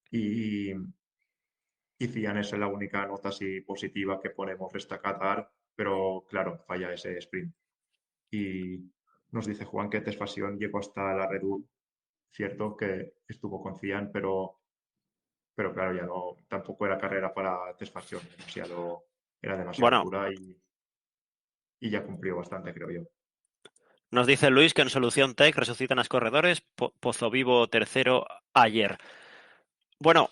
Y, y Cian es la única nota así positiva que podemos destacar, pero claro, falla ese sprint. Y nos dice Juan que Tesfasión llegó hasta la Red Bull, cierto que estuvo con Cian, pero claro, ya no, tampoco era carrera para Tesfasión, era demasiado Bueno, dura y ya cumplió bastante, creo yo. nos dice Luis que en Solución Tech resucitan a los corredores. Pozo Vivo tercero ayer. Bueno,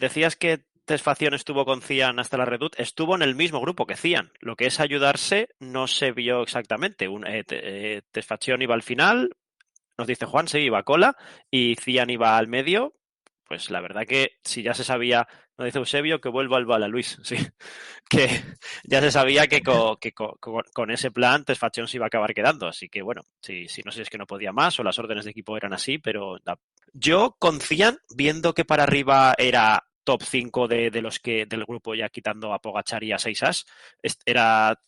decías que Tesfación estuvo con Cian hasta la Redut. Estuvo en el mismo grupo que Cian. Lo que es ayudarse no se vio exactamente. Tesfación iba al final, nos dice Juan, sí, iba a cola, y Cian iba al medio. Pues la verdad que si ya se sabía, nos dice Eusebio, que vuelva al bala, Luis, sí, que ya se sabía que con ese plan Tesfación se iba a acabar quedando. Así que bueno, sí, no sé si es que no podía más o las órdenes de equipo eran así, pero yo con Cian, viendo que para arriba era top 5 de los que del grupo, ya quitando a Pogachar y a Seisas, era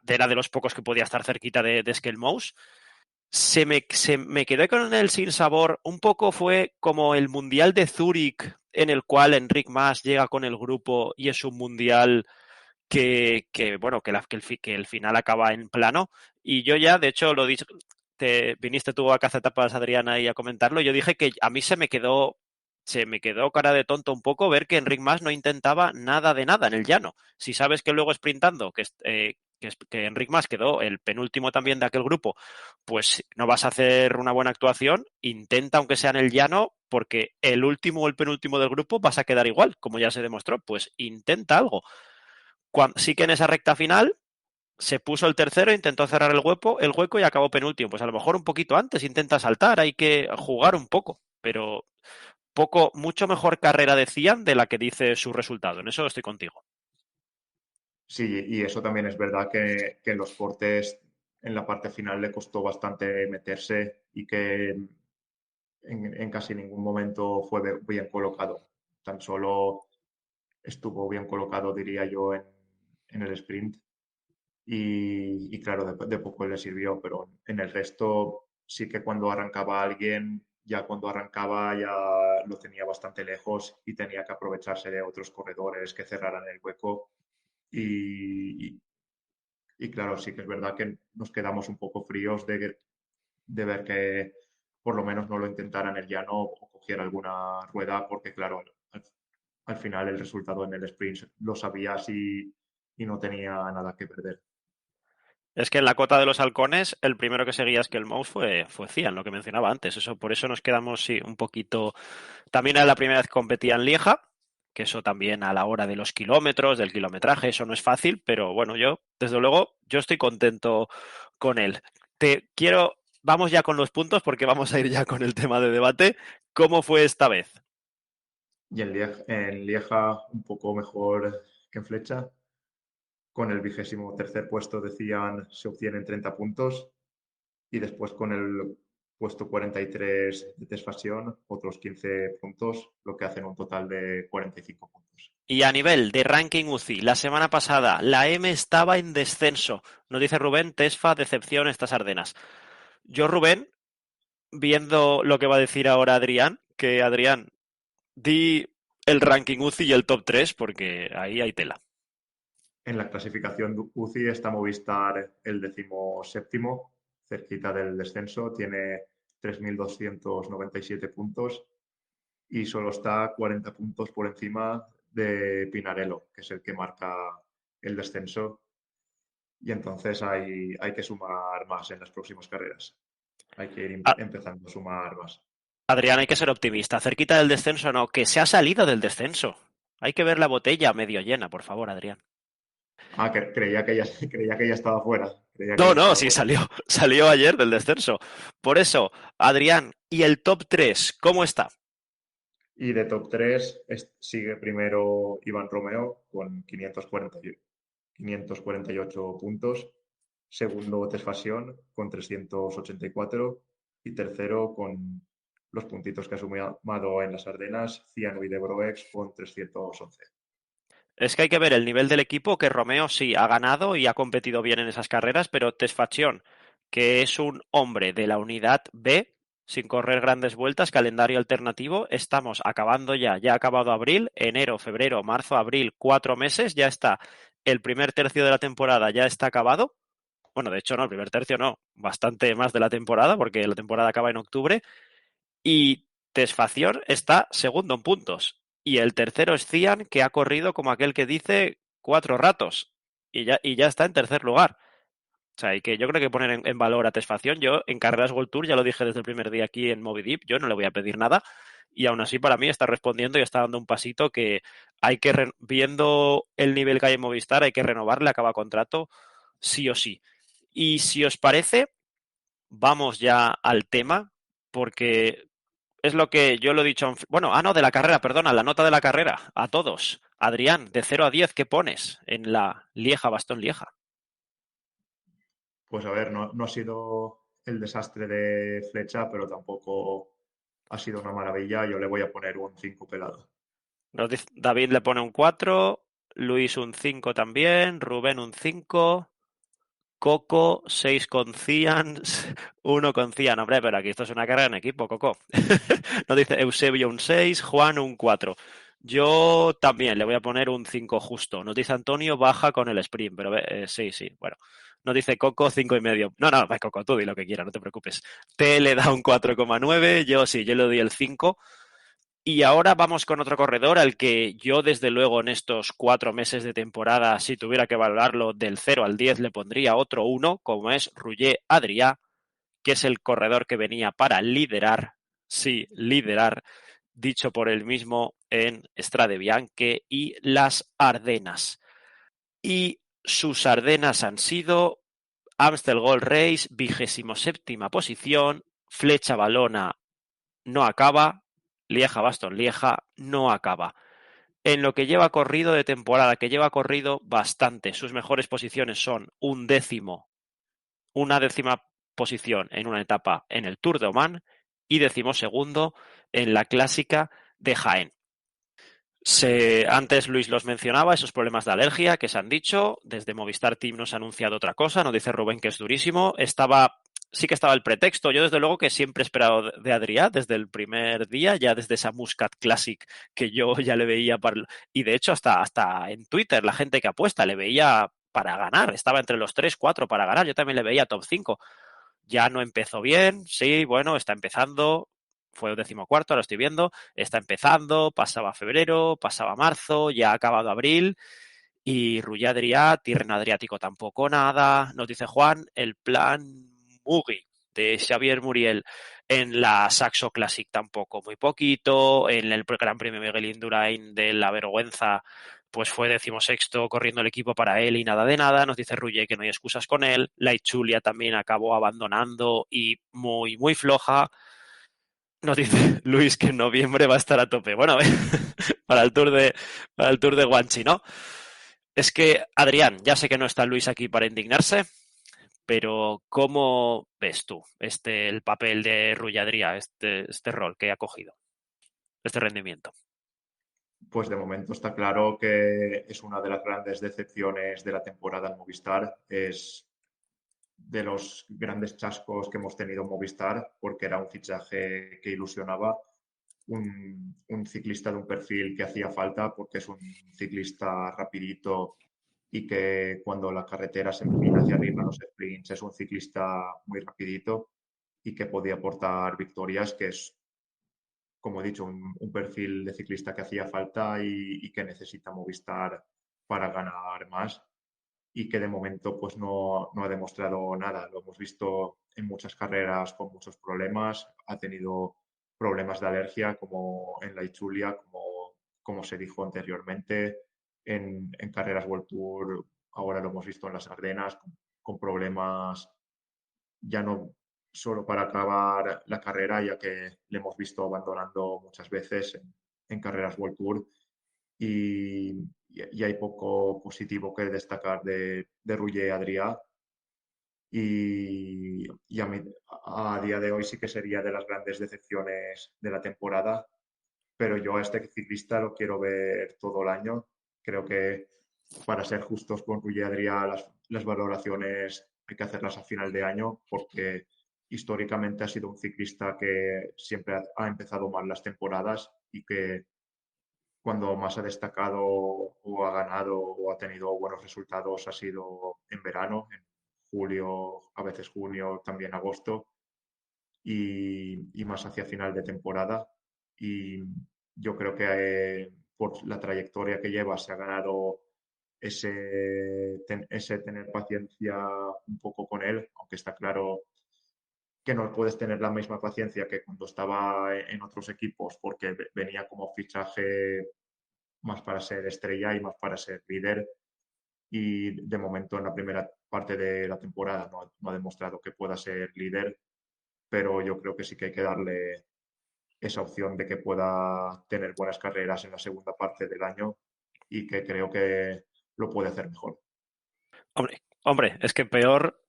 de los pocos que podía estar cerquita de Skelmous. Se me quedó con el sin sabor. Un poco fue como el Mundial de Zúrich, en el cual Enric Mas llega con el grupo y es un mundial bueno, que el final acaba en plano. Y yo ya, de hecho, lo he dicho, viniste tú a Cazatapas, Adriana, y a comentarlo. Yo dije que a mí se me quedó cara de tonto un poco ver que Enric Mas no intentaba nada de nada en el llano. Si sabes que luego sprintando, que Enric Mas quedó el penúltimo también de aquel grupo, pues no vas a hacer una buena actuación, intenta aunque sea en el llano, porque el último o el penúltimo del grupo vas a quedar igual, como ya se demostró, pues intenta algo. Sí que en esa recta final se puso el tercero, intentó cerrar el hueco y acabó penúltimo. Pues a lo mejor un poquito antes intenta saltar, hay que jugar un poco, pero mucho mejor carrera decían de la que dice su resultado. En eso estoy contigo. Sí, y eso también es verdad que en los cortes en la parte final le costó bastante meterse y que en casi ningún momento fue bien colocado. Tan solo estuvo bien colocado, diría yo, en el sprint y claro, de poco le sirvió, pero en el resto sí que cuando arrancaba alguien, ya cuando arrancaba ya lo tenía bastante lejos y tenía que aprovecharse de otros corredores que cerraran el hueco y, y claro, sí que es verdad que nos quedamos un poco fríos de ver que por lo menos no lo intentara en el llano o cogiera alguna rueda, porque claro, al final el resultado en el sprint lo sabías y no tenía nada que perder. Es que en la cota de los halcones, el primero que seguía Skelmous fue Cian, lo que mencionaba antes. Por eso nos quedamos, sí, un poquito. También era la primera vez que competía en Lieja, que eso también a la hora de los kilómetros, del kilometraje, eso no es fácil, pero bueno, desde luego, yo estoy contento con él. Vamos ya con los puntos porque vamos a ir ya con el tema de debate. ¿Cómo fue esta vez? Y en Lieja un poco mejor que en Flecha. Con el 23.º puesto decían se obtienen 30 puntos y después con el puesto 43 de Tesfasión otros 15 puntos, lo que hacen un total de 45 puntos. Y a nivel de ranking UCI, la semana pasada la M estaba en descenso. Nos dice Rubén, Tesfa, decepción estas Ardenas. Yo, Rubén, viendo lo que va a decir ahora Adrián, que Adrián, di el ranking UCI y el top 3 porque ahí hay tela. En la clasificación UCI está Movistar el 17º, cerquita del descenso, tiene 3.297 puntos y solo está 40 puntos por encima de Pinarello, que es el que marca el descenso. Y entonces hay que sumar más en las próximas carreras. Hay que ir empezando a sumar más. Adrián, hay que ser optimista. Cerquita del descenso no, que se ha salido del descenso. Hay que ver la botella medio llena, por favor, Adrián. Ah, creía que ya estaba fuera. Creía que No, ya no, estaba sí fuera. salió ayer del descenso. Por eso, Adrián, ¿y el top 3 cómo está? Y de top 3 sigue primero Iván Romeo con 548 puntos. Segundo, Tesfasión con 384. Y tercero, con los puntitos que ha sumado en las Ardenas, Ciano y de Broex con 311. Es que hay que ver el nivel del equipo, que Romeo sí ha ganado y ha competido bien en esas carreras, pero Tesfacion, que es un hombre de la unidad B, sin correr grandes vueltas, calendario alternativo, estamos acabando ya ha acabado abril, enero, febrero, marzo, abril, 4 meses, ya está el primer tercio de la temporada, ya está acabado. Bueno, de hecho no, el primer tercio no, bastante más de la temporada, porque la temporada acaba en octubre, y Tesfacion está segundo en puntos. Y el tercero es Cian, que ha corrido como aquel que dice 4 ratos. Y ya está en tercer lugar. O sea, y que yo creo que poner en valor a Tesfacion. Yo en carreras World Tour, ya lo dije desde el primer día aquí en Moby Deep, yo no le voy a pedir nada. Y aún así, para mí, está respondiendo y está dando un pasito que hay que, viendo el nivel que hay en Movistar, hay que renovarle, acaba contrato, sí o sí. Y si os parece, vamos ya al tema, porque es lo que yo lo he dicho. Bueno, no, de la carrera, perdona, la nota de la carrera, a todos. Adrián, de 0 a 10, ¿qué pones en la Lieja-Bastogne-Lieja? Pues a ver, no ha sido el desastre de Flecha, pero tampoco ha sido una maravilla. Yo le voy a poner un 5 pelado. David le pone un 4, Luis un 5 también, Rubén un 5, Coco 6 con Cian, 1 con Cian. Hombre, pero aquí esto es una carrera en equipo, Coco. Nos dice Eusebio un 6, Juan un 4. Yo también le voy a poner un 5 justo. Nos dice Antonio baja con el sprint, pero sí, sí, bueno. Nos dice Coco 5,5. No, no, Coco, tú di lo que quieras, no te preocupes. T le da un 4,9, yo sí, yo le doy el 5. Y ahora vamos con otro corredor al que yo, desde luego, en estos 4 meses de temporada, si tuviera que valorarlo del 0 al 10, le pondría otro 1, como es Roger Adrià, que es el corredor que venía para liderar, sí, liderar, dicho por él mismo, en Strade Bianche y las Ardenas. Y sus Ardenas han sido Amstel Gold Race, 27ª posición, Flecha Valona no acaba, Lieja-Bastogne-Lieja no acaba. En lo que lleva corrido de temporada, que lleva corrido bastante, sus mejores posiciones son una décima posición en una etapa en el Tour de Oman y 12º en la clásica de Jaén. Antes Luis los mencionaba, esos problemas de alergia que se han dicho. Desde Movistar Team nos ha anunciado otra cosa. Nos dice Rubén que es durísimo. Sí que estaba el pretexto. Yo, desde luego, que siempre he esperado de Adrià desde el primer día, ya desde esa Muscat Classic que yo ya le veía. Y de hecho, hasta en Twitter, la gente que apuesta le veía para ganar. Estaba entre los 3, 4 para ganar. Yo también le veía top 5. Ya no empezó bien. Sí, bueno, está empezando. Fue 14º, ahora estoy viendo. Está empezando, pasaba febrero, pasaba marzo, ya ha acabado abril. Y Rulla Adrià, Tirren Adriático tampoco nada. Nos dice Juan, el plan Mugi de Xavier Muriel en la Saxo Classic tampoco, muy poquito. En el Gran Premio Miguel Indurain de la vergüenza, pues fue 16º corriendo el equipo para él y nada de nada. Nos dice Rulle que no hay excusas con él. La Ichulia también acabó abandonando y muy, muy floja. Nos dice Luis que en noviembre va a estar a tope. Bueno, para el Tour de Guanchi, ¿no? Es que, Adrián, ya sé que no está Luis aquí para indignarse, pero ¿cómo ves tú el papel de Rui Adrià, este rol que ha cogido, este rendimiento? Pues de momento está claro que es una de las grandes decepciones de la temporada en Movistar. Es de los grandes chascos que hemos tenido en Movistar, porque era un fichaje que ilusionaba, un ciclista de un perfil que hacía falta, porque es un ciclista rapidito y que cuando la carretera se empina hacia arriba en los sprints es un ciclista muy rapidito y que podía aportar victorias, que es, como he dicho, un perfil de ciclista que hacía falta y que necesita Movistar para ganar más y que de momento pues no ha demostrado nada. Lo hemos visto en muchas carreras con muchos problemas, ha tenido problemas de alergia como en la Ichulia, como se dijo anteriormente, en carreras World Tour, ahora lo hemos visto en las Ardenas, con problemas ya no solo para acabar la carrera, ya que le hemos visto abandonando muchas veces en carreras World Tour y hay poco positivo que destacar de Roger Adrià y a día de hoy sí que sería de las grandes decepciones de la temporada, pero yo a este ciclista lo quiero ver todo el año, Creo que para ser justos con Rui Adrià, las valoraciones hay que hacerlas a final de año porque históricamente ha sido un ciclista que siempre ha empezado mal las temporadas y que cuando más ha destacado o ha ganado o ha tenido buenos resultados ha sido en verano, en julio, a veces junio, también agosto y más hacia final de temporada. Y yo creo que por la trayectoria que lleva se ha ganado ese tener paciencia un poco con él, aunque está claro que no puedes tener la misma paciencia que cuando estaba en otros equipos porque venía como fichaje más para ser estrella y más para ser líder y de momento en la primera parte de la temporada no ha demostrado que pueda ser líder, pero yo creo que sí que hay que darle esa opción de que pueda tener buenas carreras en la segunda parte del año y que creo que lo puede hacer mejor. Hombre, es que peor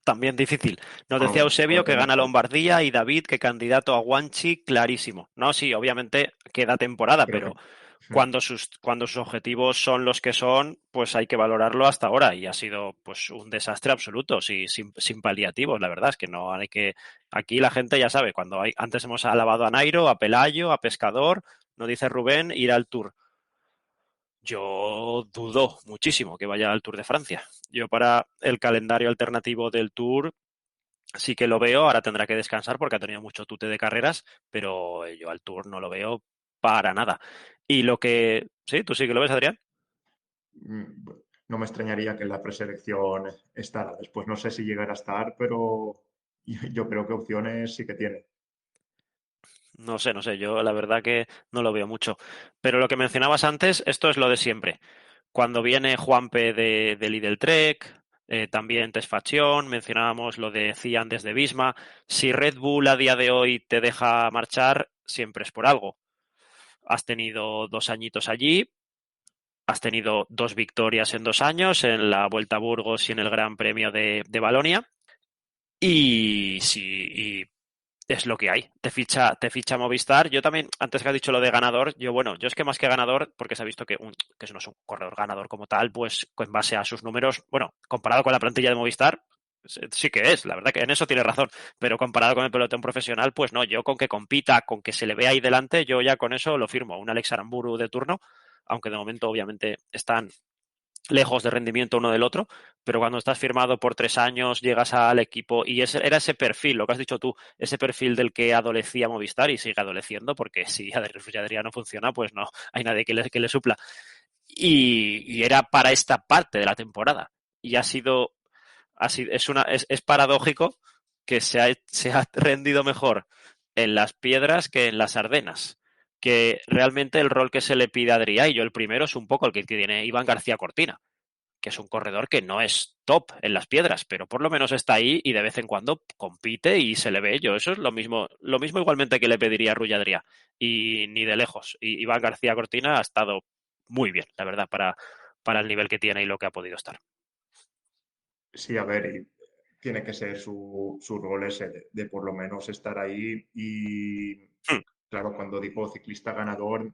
también difícil. Nos decía Bueno, Eusebio puede que ser gana mejor. Lombardía y David que candidato a Guanchi clarísimo. No, sí, obviamente queda temporada, Creo que pero cuando sus objetivos son los que son, pues hay que valorarlo hasta ahora y ha sido pues un desastre absoluto, sí, sin paliativos, la verdad es que no hay que aquí la gente ya sabe, antes hemos alabado a Nairo, a Pelayo, a Pescador, nos dice Rubén ir al Tour. Yo dudo muchísimo que vaya al Tour de Francia. Yo para el calendario alternativo del Tour sí que lo veo, ahora tendrá que descansar porque ha tenido mucho tute de carreras, pero yo al Tour no lo veo para nada. Y lo que... Sí, tú sí que lo ves, Adrián. mm, no me extrañaría que en la preselección estará. Después no sé si llegará a estar, pero yo creo que opciones sí que tiene. No sé, yo la verdad que no lo veo mucho. Pero lo que mencionabas antes, esto es lo de siempre. Cuando viene Juanpe de Lidl Trek, también Tesfacción, mencionábamos lo de Cian desde Visma. Si Red Bull a día de hoy te deja marchar, siempre es por algo. Has tenido 2 añitos allí, has tenido 2 victorias en 2 años, en la Vuelta a Burgos y en el Gran Premio de Valonia. Y sí, y es lo que hay. Te ficha Movistar. Yo también, antes que has dicho lo de ganador, yo es que más que ganador, porque se ha visto que eso no es un corredor ganador como tal, pues en base a sus números, bueno, comparado con la plantilla de Movistar, sí que es, la verdad que en eso tiene razón, pero comparado con el pelotón profesional, pues no, yo con que compita, con que se le vea ahí delante, yo ya con eso lo firmo. Un Alex Aramburu de turno, aunque de momento obviamente están lejos de rendimiento uno del otro, pero cuando estás firmado por 3 años, llegas al equipo y era ese perfil, lo que has dicho tú, ese perfil del que adolecía Movistar y sigue adoleciendo, porque si Adrián no funciona, pues no hay nadie que le supla. Y era para esta parte de la temporada. Y es paradójico que se ha rendido mejor en las piedras que en las Ardenas. Que realmente el rol que se le pide a Adrià, y yo el primero, es un poco el que tiene Iván García Cortina, que es un corredor que no es top en las piedras, pero por lo menos está ahí y de vez en cuando compite y se le ve. Yo eso es lo mismo igualmente que le pediría a Rui Adrià, y ni de lejos. Y Iván García Cortina ha estado muy bien, la verdad, para el nivel que tiene y lo que ha podido estar. Sí, a ver, y tiene que ser su rol ese de por lo menos estar ahí y Hmm. claro, cuando digo ciclista ganador,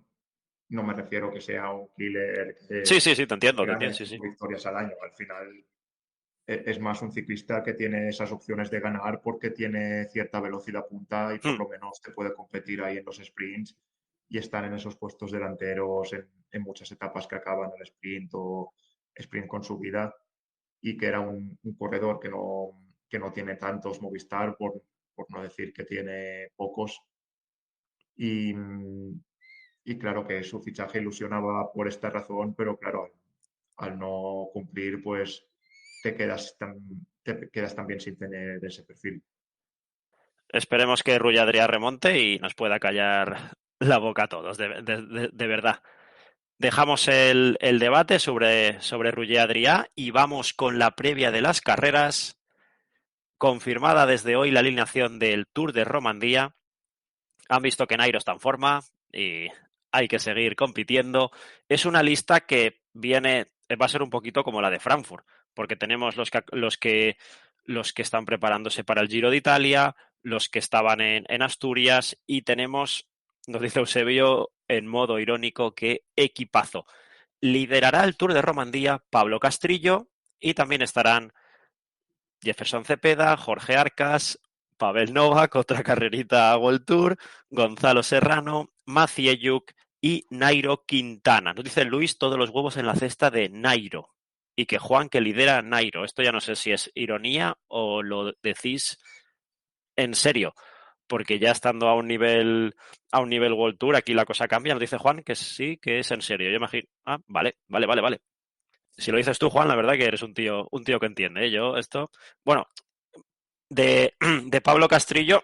no me refiero que sea un killer Sí, sí, sí, que te gane entiendo, sí, sí. 5 victorias al año. Al final es más un ciclista que tiene esas opciones de ganar porque tiene cierta velocidad punta y por Hmm. lo menos te puede competir ahí en los sprints y estar en esos puestos delanteros en muchas etapas que acaban el sprint o sprint con subida y que era un corredor que no tiene tantos Movistar, por no decir que tiene pocos. Y, y claro que su fichaje ilusionaba por esta razón, pero claro, al no cumplir, pues te quedas también sin tener ese perfil. Esperemos que Rui Adrià remonte y nos pueda callar la boca a todos, de verdad. Dejamos el debate sobre Rui Adrià y vamos con la previa de las carreras. Confirmada desde hoy la alineación del Tour de Romandía. Han visto que Nairo está en forma y hay que seguir compitiendo. Es una lista que va a ser un poquito como la de Frankfurt, porque tenemos los que están preparándose para el Giro de Italia, los que estaban en Asturias y tenemos, nos dice Eusebio en modo irónico, que equipazo. Liderará el Tour de Romandía Pablo Castrillo y también estarán Jefferson Cepeda, Jorge Arcas, Pavel Novak, otra carrerita World Tour, Gonzalo Serrano, Macieyuk y Nairo Quintana. Nos dice Luis todos los huevos en la cesta de Nairo y que Juan que lidera Nairo. Esto ya no sé si es ironía o lo decís en serio, porque ya estando a un nivel World Tour, aquí la cosa cambia. Nos dice Juan que sí, que es en serio. Yo imagino, vale, vale, vale, vale. Si lo dices tú, Juan, la verdad que eres un tío que entiende, ¿eh? Yo esto, bueno, de, de Pablo Castrillo.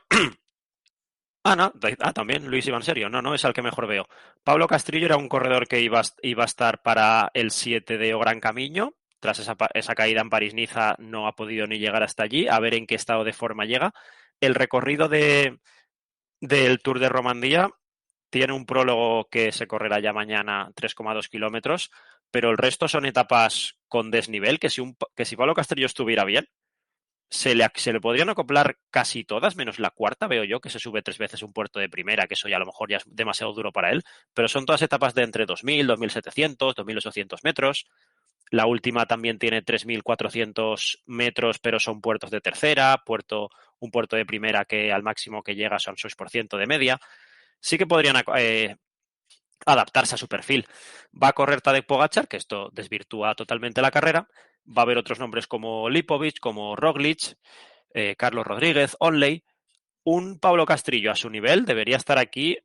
No, también Luis iba en serio. No, no es al que mejor veo. Pablo Castrillo era un corredor que iba a estar para el 7 de O Gran Camino. Tras esa caída en París-Niza no ha podido ni llegar hasta allí. A ver en qué estado de forma llega. El recorrido del Tour de Romandía tiene un prólogo que se correrá ya mañana, 3,2 kilómetros, pero el resto son etapas con desnivel, que si Pablo Castrillo estuviera bien, se le podrían acoplar casi todas, menos la cuarta, veo yo, que se sube 3 veces un puerto de primera, que eso ya a lo mejor ya es demasiado duro para él, pero son todas etapas de entre 2.000, 2.700, 2.800 metros. La última también tiene 3.400 metros, pero son puertos de tercera, un puerto de primera que al máximo que llega son 6% de media. Sí que podrían adaptarse a su perfil. Va a correr Tadej Pogačar, que esto desvirtúa totalmente la carrera. Va a haber otros nombres como Lipovic, como Roglic, Carlos Rodríguez, Onley. Un Pablo Castrillo a su nivel debería estar aquí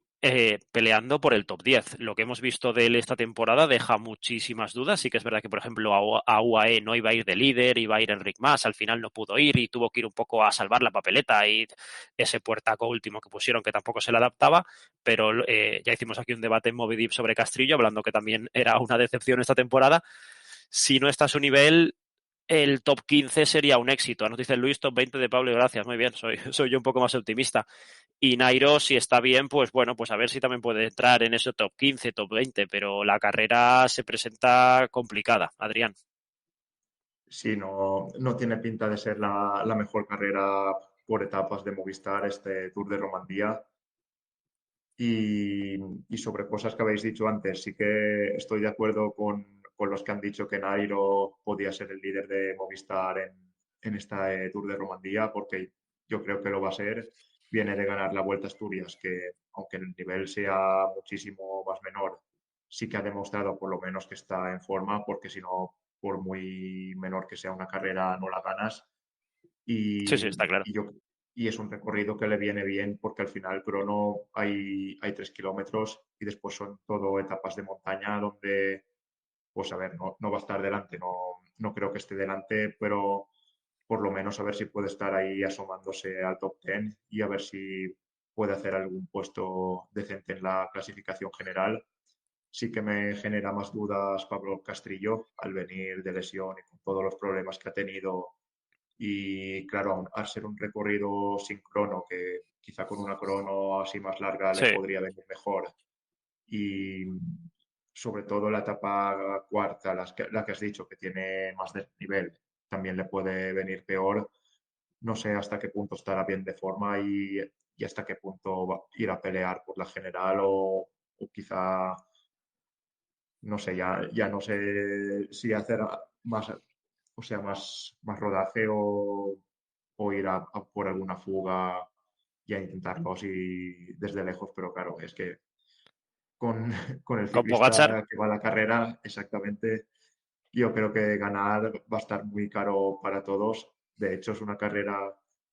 peleando por el top 10. Lo que hemos visto de él esta temporada deja muchísimas dudas. Sí que es verdad que, por ejemplo, a UAE no iba a ir de líder, iba a ir Enric Mas, al final no pudo ir y tuvo que ir un poco a salvar la papeleta y ese puertaco último que pusieron que tampoco se le adaptaba, pero ya hicimos aquí un debate en Moby Deep sobre Castrillo, hablando que también era una decepción esta temporada. Si no está a su nivel, el top 15 sería un éxito. Nos dice Luis, top 20 de Pablo, gracias, muy bien, soy yo un poco más optimista. Y Nairo, si está bien, pues bueno, pues a ver si también puede entrar en ese top 15, top 20, pero la carrera se presenta complicada, Adrián. Sí, no tiene pinta de ser la mejor carrera por etapas de Movistar, este Tour de Romandía. Y, y sobre cosas que habéis dicho antes, sí que estoy de acuerdo con los que han dicho que Nairo podía ser el líder de Movistar en esta Tour de Romandía, porque yo creo que lo va a ser. Viene de ganar la Vuelta a Asturias, que aunque el nivel sea muchísimo más menor, sí que ha demostrado por lo menos que está en forma, porque si no, por muy menor que sea una carrera, no la ganas. Sí, sí, Y, está claro. y yo, y es un recorrido que le viene bien porque al final crono hay 3 kilómetros y después son todo etapas de montaña donde, pues a ver, no va a estar delante, no creo que esté delante, pero por lo menos a ver si puede estar ahí asomándose al top 10 y a ver si puede hacer algún puesto decente en la clasificación general. Sí que me genera más dudas Pablo Castrillo al venir de lesión y con todos los problemas que ha tenido y claro, al ser un recorrido sin crono, que quizá con una crono así más larga le Sí, podría venir mejor. Y sobre todo la etapa cuarta, la que has dicho, que tiene más desnivel, también le puede venir peor. No sé hasta qué punto estará bien de forma y hasta qué punto va a ir a pelear por la general o quizá, no sé, ya no sé si hacer más, o sea, más rodaje o ir a por alguna fuga y a intentarlo así desde lejos, pero claro, es que con, con el con Pogachar, ciclista que va a la carrera, exactamente, yo creo que ganar va a estar muy caro para todos. De hecho, es una carrera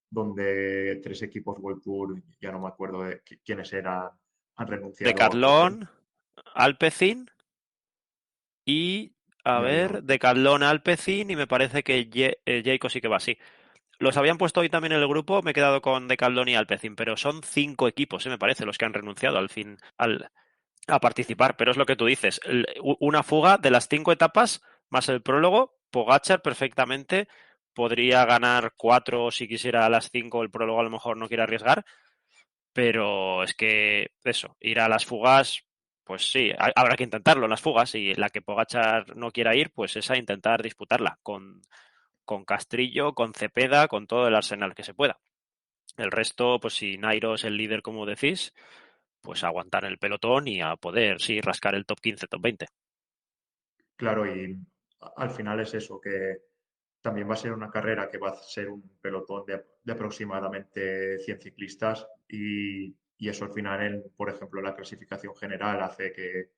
donde 3 equipos World Tour, ya no me acuerdo de quiénes eran, han renunciado a correr. Decathlon, Alpecin y, a Ya, ya. ver, Decathlon, Alpecin y me parece que Jayco sí que va así. Los habían puesto hoy también en el grupo, me he quedado con Decathlon y Alpecin, pero son 5 equipos, me parece, los que han renunciado al fin a participar. Pero es lo que tú dices, una fuga de las 5 etapas más el prólogo, Pogachar perfectamente podría ganar 4 si quisiera las 5, el prólogo a lo mejor no quiere arriesgar, pero es que eso, ir a las fugas, pues sí, habrá que intentarlo en las fugas y la que Pogachar no quiera ir, pues es a intentar disputarla con Castrillo, con Cepeda, con todo el arsenal que se pueda. El resto, pues si Nairo es el líder, como decís, pues aguantar el pelotón y a poder, sí, rascar el top 15, top 20. claro, y al final es eso, que también va a ser una carrera que va a ser un pelotón de aproximadamente 100 ciclistas y eso al final, por ejemplo, la clasificación general hace que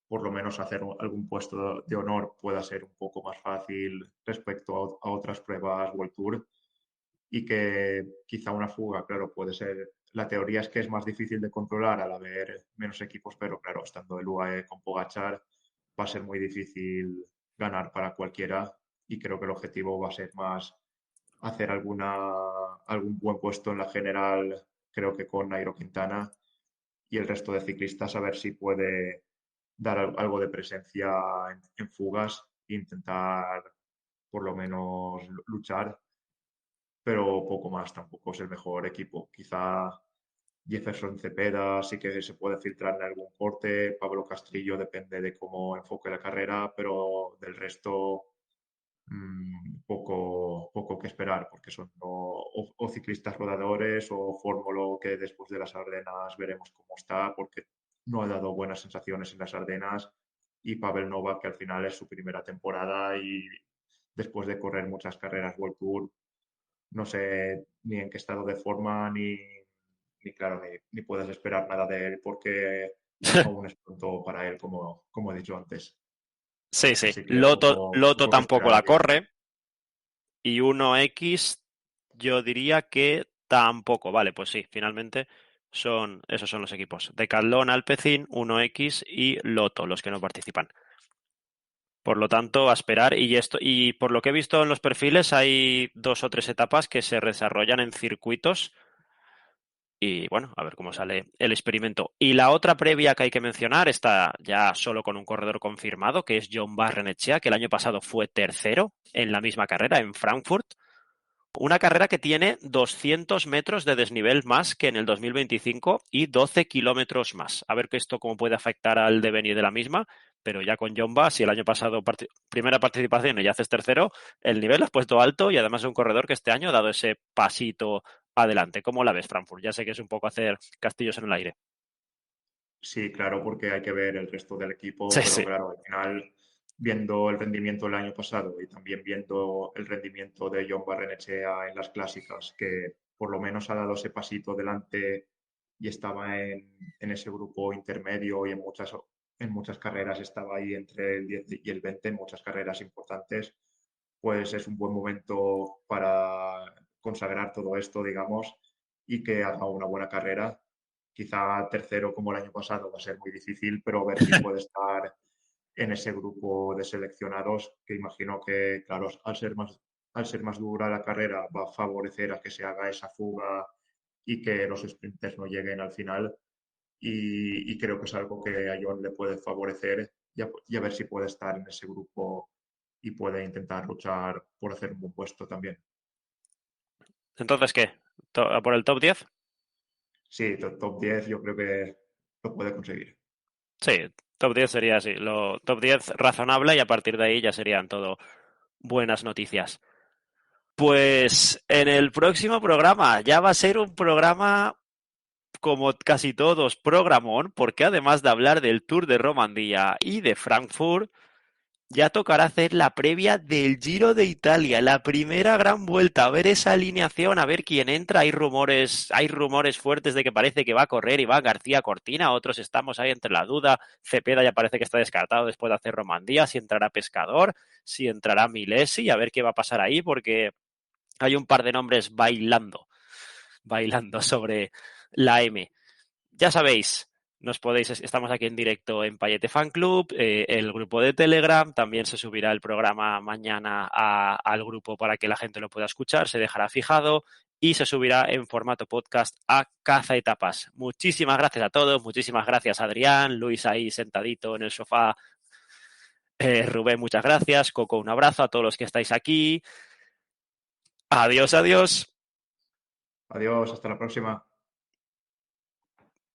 por lo menos hacer algún puesto de honor pueda ser un poco más fácil respecto a otras pruebas World Tour y que quizá una fuga, claro, puede ser. La teoría es que es más difícil de controlar al haber menos equipos, pero claro, estando el UAE con Pogachar va a ser muy difícil ganar para cualquiera y creo que el objetivo va a ser más hacer algún buen puesto en la general, creo que con Nairo Quintana y el resto de ciclistas a ver si puede dar algo de presencia en fugas e intentar por lo menos luchar, pero poco más, tampoco es el mejor equipo. Quizá Jefferson Cepeda sí que se puede filtrar en algún corte, Pablo Castrillo depende de cómo enfoque la carrera, pero del resto poco que esperar, porque son o ciclistas rodadores o Fórmulo que después de las Ardenas veremos cómo está, porque no ha dado buenas sensaciones en las Ardenas, y Pavel Novak, que al final es su primera temporada y después de correr muchas carreras World Tour, no sé ni en qué estado de forma, ni claro, ni puedes esperar nada de él, porque aún es pronto para él, como he dicho antes. Sí, sí. Así que Loto poco que tampoco esperar, la digamos. corre. Y 1X, yo diría que tampoco. Vale, pues sí, finalmente esos son los equipos. Decathlon, Alpecin, 1X y Loto, los que no participan. Por lo tanto, a esperar. Y por lo que he visto en los perfiles, hay 2 o 3 etapas que se desarrollan en circuitos. Y bueno, a ver cómo sale el experimento. Y la otra previa que hay que mencionar está ya solo con un corredor confirmado, que es John Barrenechea, que el año pasado fue tercero en la misma carrera en Frankfurt. Una carrera que tiene 200 metros de desnivel más que en el 2025 y 12 kilómetros más. A ver que esto cómo puede afectar al devenir de la misma, pero ya con Jomba, si el año pasado primera participación y ya haces tercero, el nivel lo has puesto alto y además es un corredor que este año ha dado ese pasito adelante. ¿Cómo la ves, Frankfurt? Ya sé que es un poco hacer castillos en el aire. Sí, claro, porque hay que ver el resto del Sí, equipo, pero sí. claro, al final, viendo el rendimiento del año pasado y también viendo el rendimiento de John Barrenechea en las clásicas, que por lo menos ha dado ese pasito delante y estaba en ese grupo intermedio y en muchas carreras estaba ahí entre el 10 y el 20, en muchas carreras importantes, pues es un buen momento para consagrar todo esto, digamos, y que haga una buena carrera. Quizá tercero como el año pasado va a ser muy difícil, pero ver si puede estar en ese grupo de seleccionados, que imagino que, claro, al ser más dura la carrera va a favorecer a que se haga esa fuga y que los sprinters no lleguen al final. Y creo que es algo que a John le puede favorecer y a ver si puede estar en ese grupo y puede intentar luchar por hacer un buen puesto también. Entonces, ¿qué? ¿A por el top 10? Sí, top 10 yo creo que lo puede conseguir. Sí, top 10 sería así. Top 10 razonable y a partir de ahí ya serían todo buenas noticias. Pues en el próximo programa ya va a ser un programa como casi todos programón, porque además de hablar del Tour de Romandía y de Frankfurt, ya tocará hacer la previa del Giro de Italia, la primera gran vuelta, a ver esa alineación, a ver quién entra. Hay rumores fuertes de que parece que va a correr Iván García Cortina, otros estamos ahí entre la duda. Cepeda ya parece que está descartado después de hacer Romandía, si entrará Pescador, si entrará Milesi, a ver qué va a pasar ahí, porque hay un par de nombres bailando sobre la M. Ya sabéis, estamos aquí en directo en Payete Fan Club, el grupo de Telegram, también se subirá el programa mañana al grupo para que la gente lo pueda escuchar, se dejará fijado y se subirá en formato podcast a Caza Etapas. Muchísimas gracias a todos, muchísimas gracias Adrián, Luis ahí sentadito en el sofá, Rubén, muchas gracias, Coco, un abrazo a todos los que estáis aquí. Adiós, adiós. Adiós, hasta la próxima.